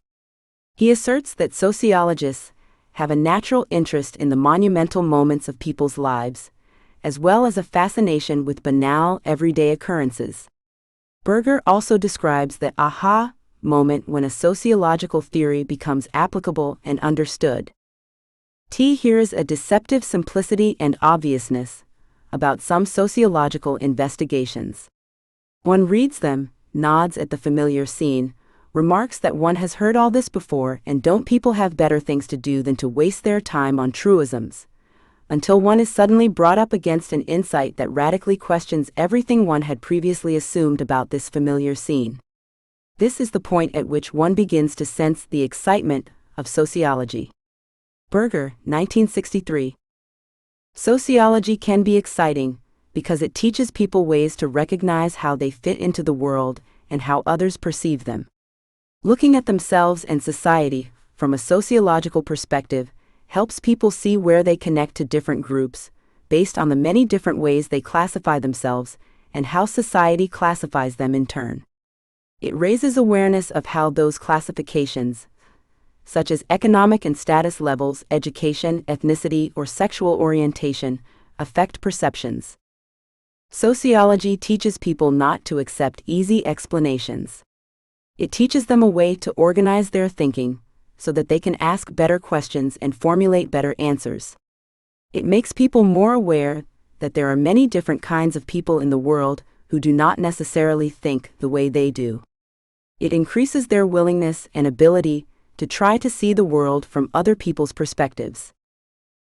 He asserts that sociologists have a natural interest in the monumental moments of people's lives, as well as a fascination with banal, everyday occurrences. Berger also describes the aha moment when a sociological theory becomes applicable and understood. Here is a deceptive simplicity and obviousness, about some sociological investigations. One reads them, nods at the familiar scene, remarks that one has heard all this before, and don't people have better things to do than to waste their time on truisms, until one is suddenly brought up against an insight that radically questions everything one had previously assumed about this familiar scene. This is the point at which one begins to sense the excitement of sociology. Berger, 1963. Sociology can be exciting because it teaches people ways to recognize how they fit into the world and how others perceive them. Looking at themselves and society from a sociological perspective helps people see where they connect to different groups, based on the many different ways they classify themselves and how society classifies them in turn. It raises awareness of how those classifications, such as economic and status levels, education, ethnicity, or sexual orientation, affect perceptions. Sociology teaches people not to accept easy explanations. It teaches them a way to organize their thinking so that they can ask better questions and formulate better answers. It makes people more aware that there are many different kinds of people in the world who do not necessarily think the way they do. It increases their willingness and ability to try to see the world from other people's perspectives.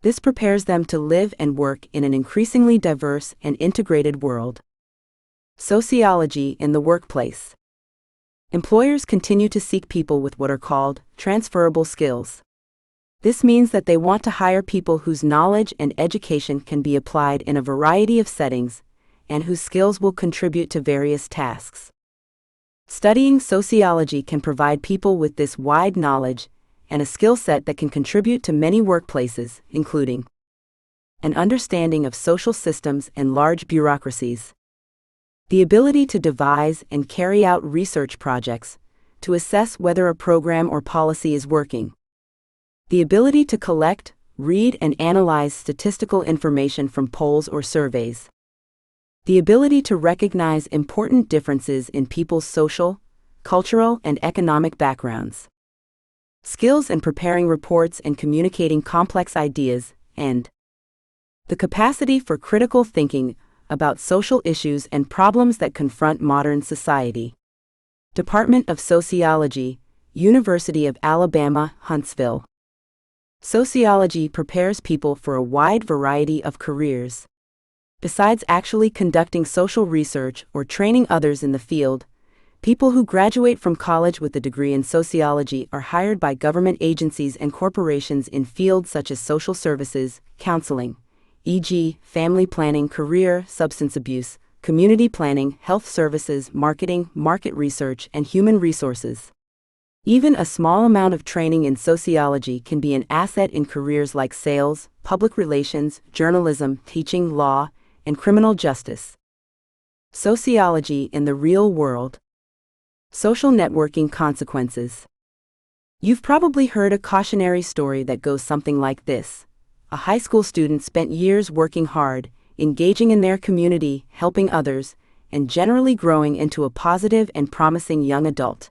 This prepares them to live and work in an increasingly diverse and integrated world. Sociology in the workplace. Employers continue to seek people with what are called transferable skills. This means that they want to hire people whose knowledge and education can be applied in a variety of settings and whose skills will contribute to various tasks. Studying sociology can provide people with this wide knowledge and a skill set that can contribute to many workplaces, including an understanding of social systems and large bureaucracies, the ability to devise and carry out research projects to assess whether a program or policy is working, the ability to collect, read, and analyze statistical information from polls or surveys, the ability to recognize important differences in people's social, cultural, and economic backgrounds, skills in preparing reports and communicating complex ideas, and the capacity for critical thinking about social issues and problems that confront modern society. Department of Sociology, University of Alabama, Huntsville. Sociology prepares people for a wide variety of careers. Besides actually conducting social research or training others in the field, people who graduate from college with a degree in sociology are hired by government agencies and corporations in fields such as social services, counseling, e.g., family planning, career, substance abuse, community planning, health services, marketing, market research, and human resources. Even a small amount of training in sociology can be an asset in careers like sales, public relations, journalism, teaching, law, and criminal justice. Sociology in the real world. Social networking consequences. You've probably heard a cautionary story that goes something like this. A high school student spent years working hard, engaging in their community, helping others, and generally growing into a positive and promising young adult.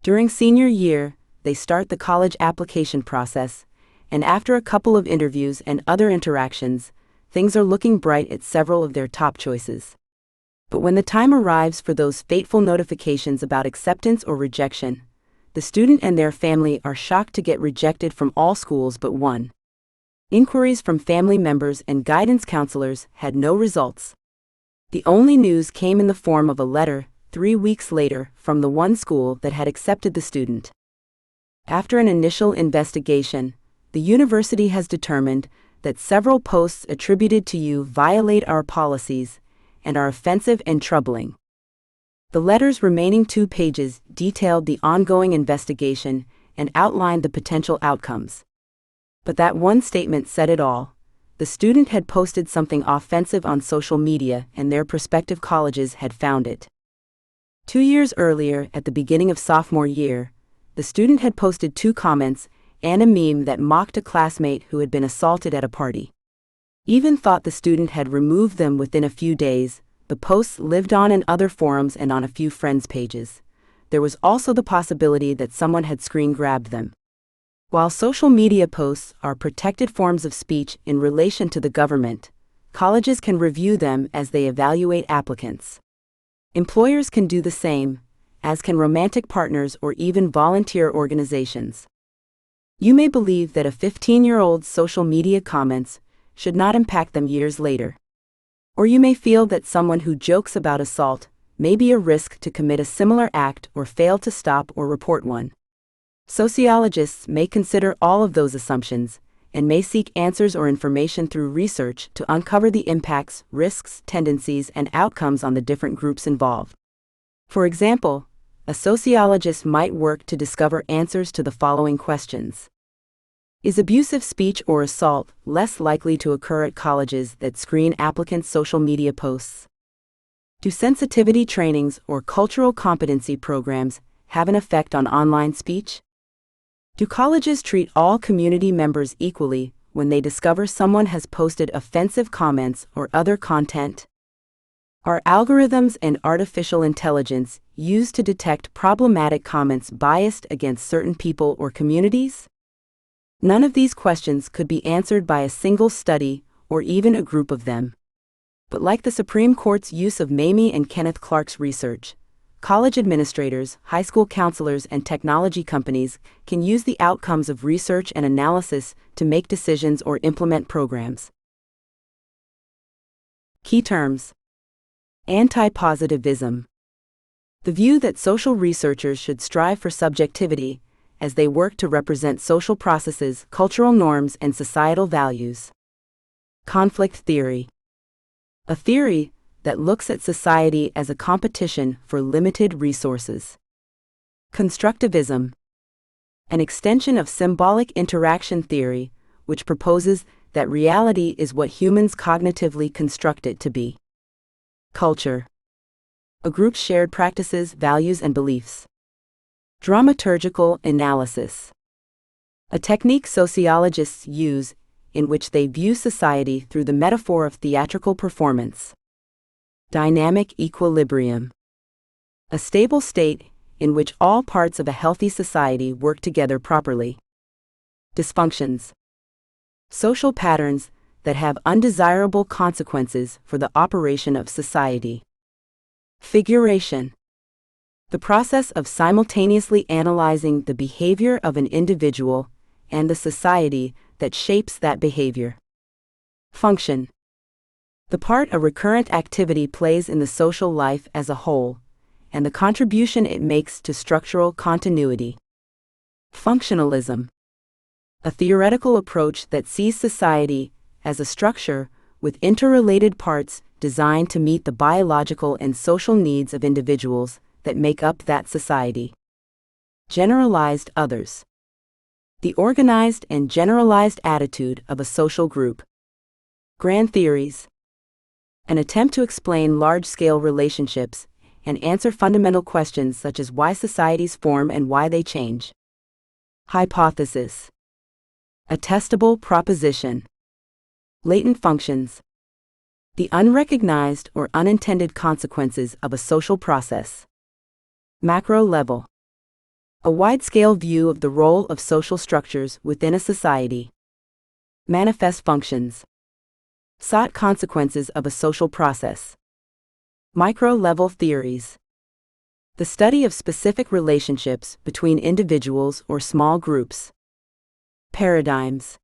During senior year, they start the college application process, and after a couple of interviews and other interactions, things are looking bright at several of their top choices. But when the time arrives for those fateful notifications about acceptance or rejection, the student and their family are shocked to get rejected from all schools but one. Inquiries from family members and guidance counselors had no results. The only news came in the form of a letter, 3 weeks later, from the one school that had accepted the student. After an initial investigation, the university has determined that several posts attributed to you violate our policies and are offensive and troubling. The letter's remaining 2 pages detailed the ongoing investigation and outlined the potential outcomes. But that one statement said it all. The student had posted something offensive on social media, and their prospective colleges had found it. 2 years earlier, at the beginning of sophomore year, the student had posted 2 comments and a meme that mocked a classmate who had been assaulted at a party. Even thought the student had removed them within a few days, the posts lived on in other forums and on a few friends' pages. There was also the possibility that someone had screen grabbed them. While social media posts are protected forms of speech in relation to the government, colleges can review them as they evaluate applicants. Employers can do the same, as can romantic partners or even volunteer organizations. You may believe that a 15-year-old's social media comments should not impact them years later. Or you may feel that someone who jokes about assault may be a risk to commit a similar act or fail to stop or report one. Sociologists may consider all of those assumptions and may seek answers or information through research to uncover the impacts, risks, tendencies, and outcomes on the different groups involved. For example, a sociologist might work to discover answers to the following questions. Is abusive speech or assault less likely to occur at colleges that screen applicants' social media posts? Do sensitivity trainings or cultural competency programs have an effect on online speech? Do colleges treat all community members equally when they discover someone has posted offensive comments or other content? Are algorithms and artificial intelligence used to detect problematic comments biased against certain people or communities? None of these questions could be answered by a single study or even a group of them. But like the Supreme Court's use of Mamie and Kenneth Clark's research, college administrators, high school counselors, and technology companies can use the outcomes of research and analysis to make decisions or implement programs. Key terms: anti-positivism. The view that social researchers should strive for subjectivity as they work to represent social processes, cultural norms, and societal values. Conflict theory. A theory that looks at society as a competition for limited resources. Constructivism. An extension of symbolic interaction theory, which proposes that reality is what humans cognitively construct it to be. Culture. A group's shared practices, values, and beliefs. Dramaturgical analysis. A technique sociologists use in which they view society through the metaphor of theatrical performance. Dynamic equilibrium. A stable state in which all parts of a healthy society work together properly. Dysfunctions. Social patterns that have undesirable consequences for the operation of society. Figuration. The process of simultaneously analyzing the behavior of an individual and the society that shapes that behavior. Function. The part a recurrent activity plays in the social life as a whole, and the contribution it makes to structural continuity. Functionalism. A theoretical approach that sees society as a structure with interrelated parts designed to meet the biological and social needs of individuals that make up that society. Generalized others. The organized and generalized attitude of a social group. Grand theories. An attempt to explain large-scale relationships and answer fundamental questions such as why societies form and why they change. Hypothesis. A testable proposition. Latent functions. The unrecognized or unintended consequences of a social process. Macro level. A wide-scale view of the role of social structures within a society. Manifest functions. Sought consequences of a social process. Micro-level theories. The study of specific relationships between individuals or small groups. Paradigms.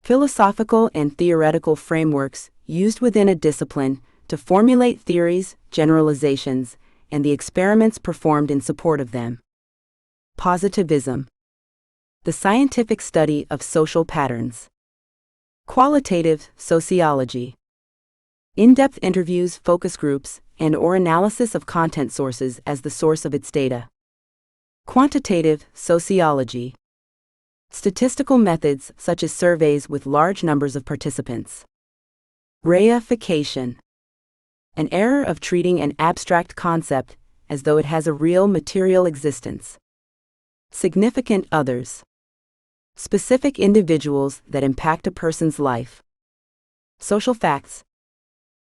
Philosophical and theoretical frameworks used within a discipline to formulate theories, generalizations, and the experiments performed in support of them. Positivism. The scientific study of social patterns. Qualitative sociology. In-depth interviews, focus groups, and/or analysis of content sources as the source of its data. Quantitative sociology. Statistical methods such as surveys with large numbers of participants. Reification. An error of treating an abstract concept as though it has a real material existence. Significant others. Specific individuals that impact a person's life. Social facts.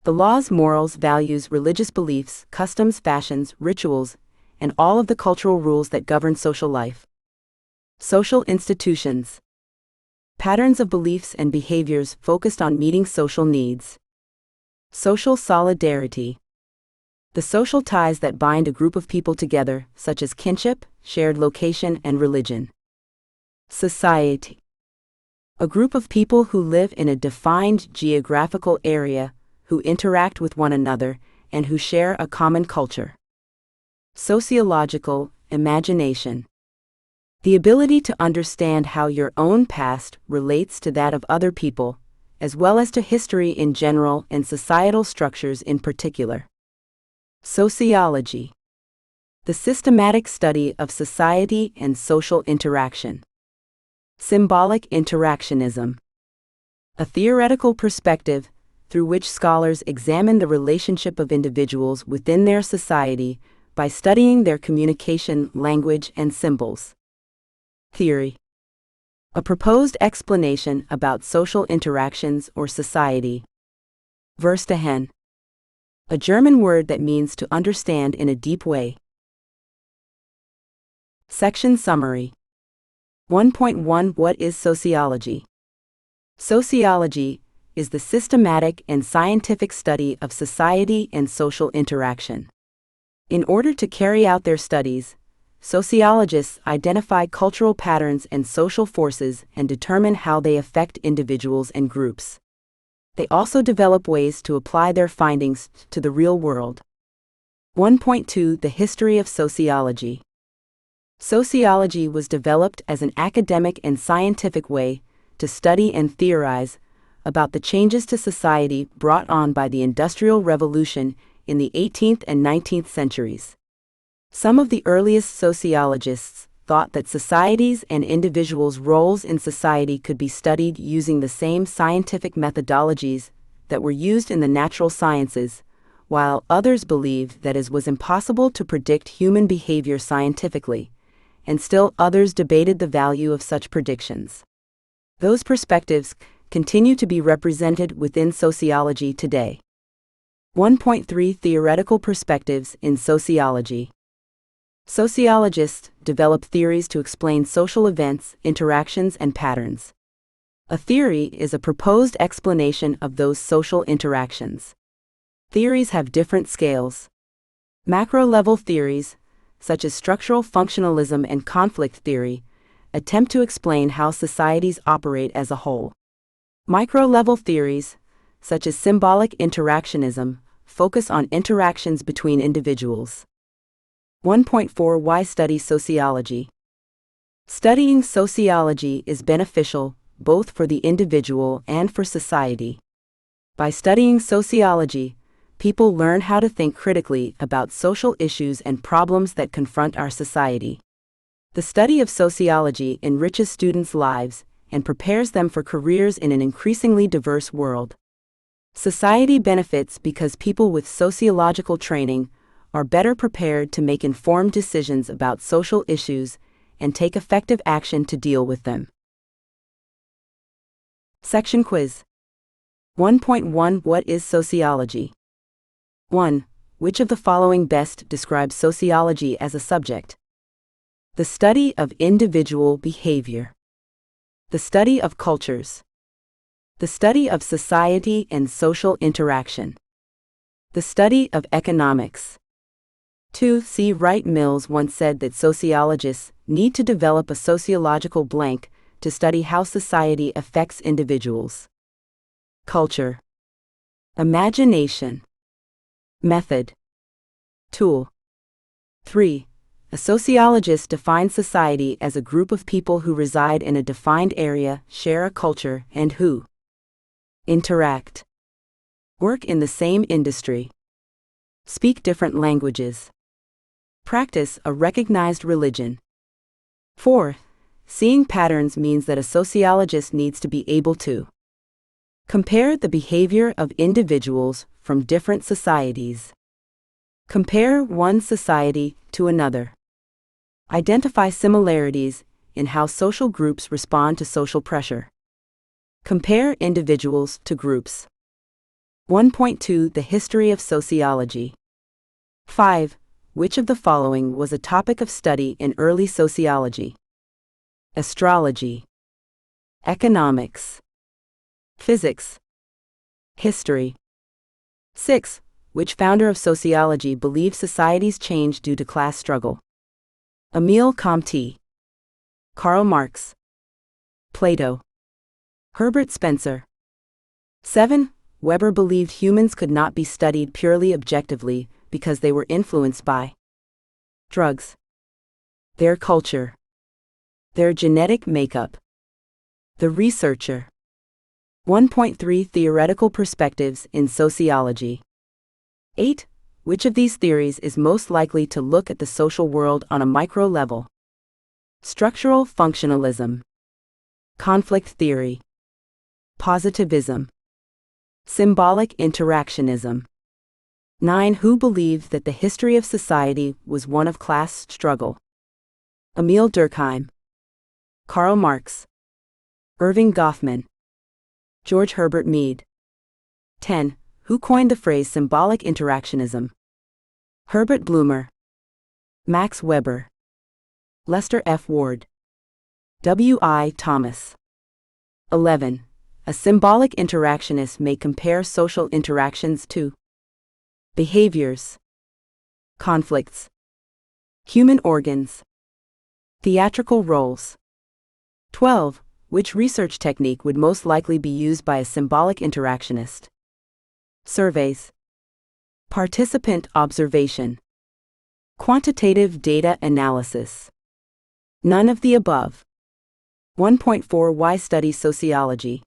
The laws, morals, values, religious beliefs, customs, fashions, rituals, and all of the cultural rules that govern social life. Social institutions. Patterns of beliefs and behaviors focused on meeting social needs. Social solidarity. The social ties that bind a group of people together, such as kinship, shared location, and religion. Society. A group of people who live in a defined geographical area, who interact with one another, and who share a common culture. Sociological imagination. The ability to understand how your own past relates to that of other people, as well as to history in general and societal structures in particular. Sociology. The systematic study of society and social interaction. Symbolic interactionism. A theoretical perspective through which scholars examine the relationship of individuals within their society by studying their communication, language, and symbols. Theory. A proposed explanation about social interactions or society. Verstehen. A German word that means to understand in a deep way. Section Summary. 1.1 What is sociology? Sociology is the systematic and scientific study of society and social interaction. In order to carry out their studies, sociologists identify cultural patterns and social forces and determine how they affect individuals and groups. They also develop ways to apply their findings to the real world. 1.2 The history of sociology. Sociology was developed as an academic and scientific way to study and theorize about the changes to society brought on by the Industrial Revolution in the 18th and 19th centuries. Some of the earliest sociologists thought that societies and individuals' roles in society could be studied using the same scientific methodologies that were used in the natural sciences, while others believed that it was impossible to predict human behavior scientifically, and still others debated the value of such predictions. Those perspectives continue to be represented within sociology today. 1.3 Theoretical perspectives in sociology. Sociologists develop theories to explain social events, interactions, and patterns. A theory is a proposed explanation of those social interactions. Theories have different scales. Macro-level theories, such as structural functionalism and conflict theory, attempt to explain how societies operate as a whole. Micro-level theories, such as symbolic interactionism, focus on interactions between individuals. 1.4 Why study sociology? Studying sociology is beneficial both for the individual and for society. By studying sociology, people learn how to think critically about social issues and problems that confront our society. The study of sociology enriches students' lives and prepares them for careers in an increasingly diverse world. Society benefits because people with sociological training are better prepared to make informed decisions about social issues and take effective action to deal with them. Section Quiz. 1.1 What is sociology? 1. Which of the following best describes sociology as a subject? The study of individual behavior. The study of cultures. The study of society and social interaction. The study of economics. 2. C. Wright Mills once said that sociologists need to develop a sociological blank to study how society affects individuals. Culture. Imagination. Method. Tool. 3. A sociologist defines society as a group of people who reside in a defined area, share a culture, and who interact, work in the same industry, speak different languages, practice a recognized religion. 4. Seeing patterns means that a sociologist needs to be able to compare the behavior of individuals from different societies, compare one society to another, identify similarities in how social groups respond to social pressure, compare individuals to groups. 1.2 The history of sociology. 5. Which of the following was a topic of study in early sociology? Astrology, economics, physics, history. 6. Which founder of sociology believed societies change due to class struggle? Emile Comte, Karl Marx, Plato, Herbert Spencer. 7. Weber believed humans could not be studied purely objectively because they were influenced by drugs, their culture, their genetic makeup. The researcher. 1.3 Theoretical perspectives in sociology. 8. Which of these theories is most likely to look at the social world on a micro level? Structural functionalism, conflict theory, positivism, symbolic interactionism. 9. Who believed that the history of society was one of class struggle? Emile Durkheim, Karl Marx, Irving Goffman, George Herbert Mead. 10. Who coined the phrase symbolic interactionism? Herbert Blumer, Max Weber, Lester F. Ward, W. I. Thomas. 11. A symbolic interactionist may compare social interactions to behaviors, conflicts, human organs, theatrical roles. 12. Which research technique would most likely be used by a symbolic interactionist? Surveys, participant observation, quantitative data analysis. None of the above. 1.4 Why study sociology?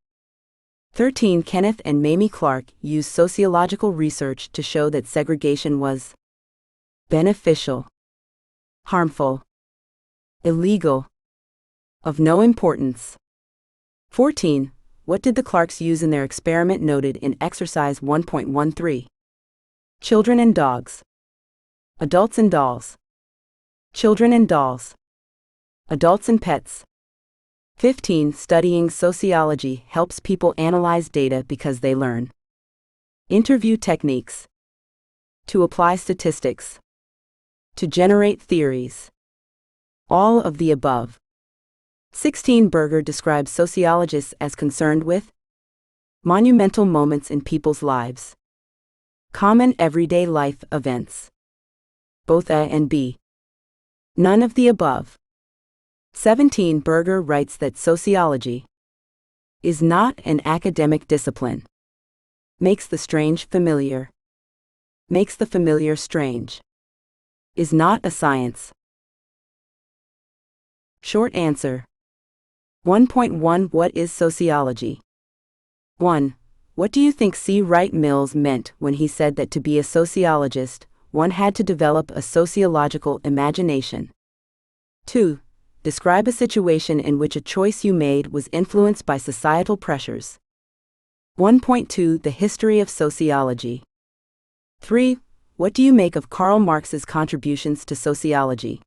13. Kenneth and Mamie Clark used sociological research to show that segregation was beneficial, harmful, illegal, of no importance. 14. What did the Clarks use in their experiment noted in exercise 1.13? Children and dogs, adults and dolls, children and dolls, adults and pets. 15. Studying sociology helps people analyze data because they learn interview techniques, to apply statistics, to generate theories. All of the above. 16. Berger describes sociologists as concerned with monumental moments in people's lives, common everyday life events. Both A and B. None of the above. 17. Berger writes that sociology is not an academic discipline, makes the strange familiar, makes the familiar strange, is not a science. Short answer. 1.1 What is sociology? 1. What do you think C. Wright Mills meant when he said that to be a sociologist, one had to develop a sociological imagination? 2. Describe a situation in which a choice you made was influenced by societal pressures. 1.2 The history of sociology. 3. What do you make of Karl Marx's contributions to sociology?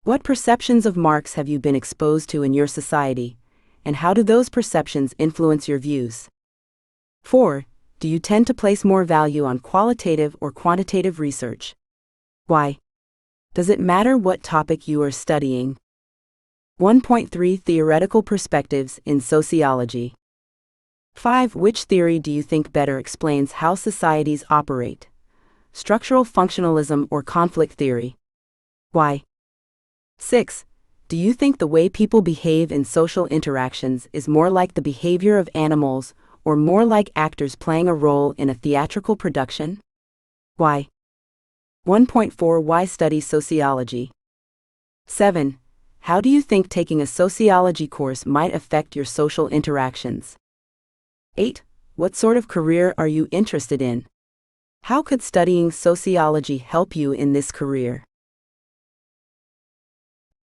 What perceptions of Marx have you been exposed to in your society, and how do those perceptions influence your views? 4. Do you tend to place more value on qualitative or quantitative research? Why? Does it matter what topic you are studying? 1.3 Theoretical perspectives in sociology. 5. Which theory do you think better explains how societies operate? Structural functionalism or conflict theory? Why? 6. Do you think the way people behave in social interactions is more like the behavior of animals or more like actors playing a role in a theatrical production? Why? 1.4 Why study sociology? 7. How do you think taking a sociology course might affect your social interactions? 8. What sort of career are you interested in? How could studying sociology help you in this career?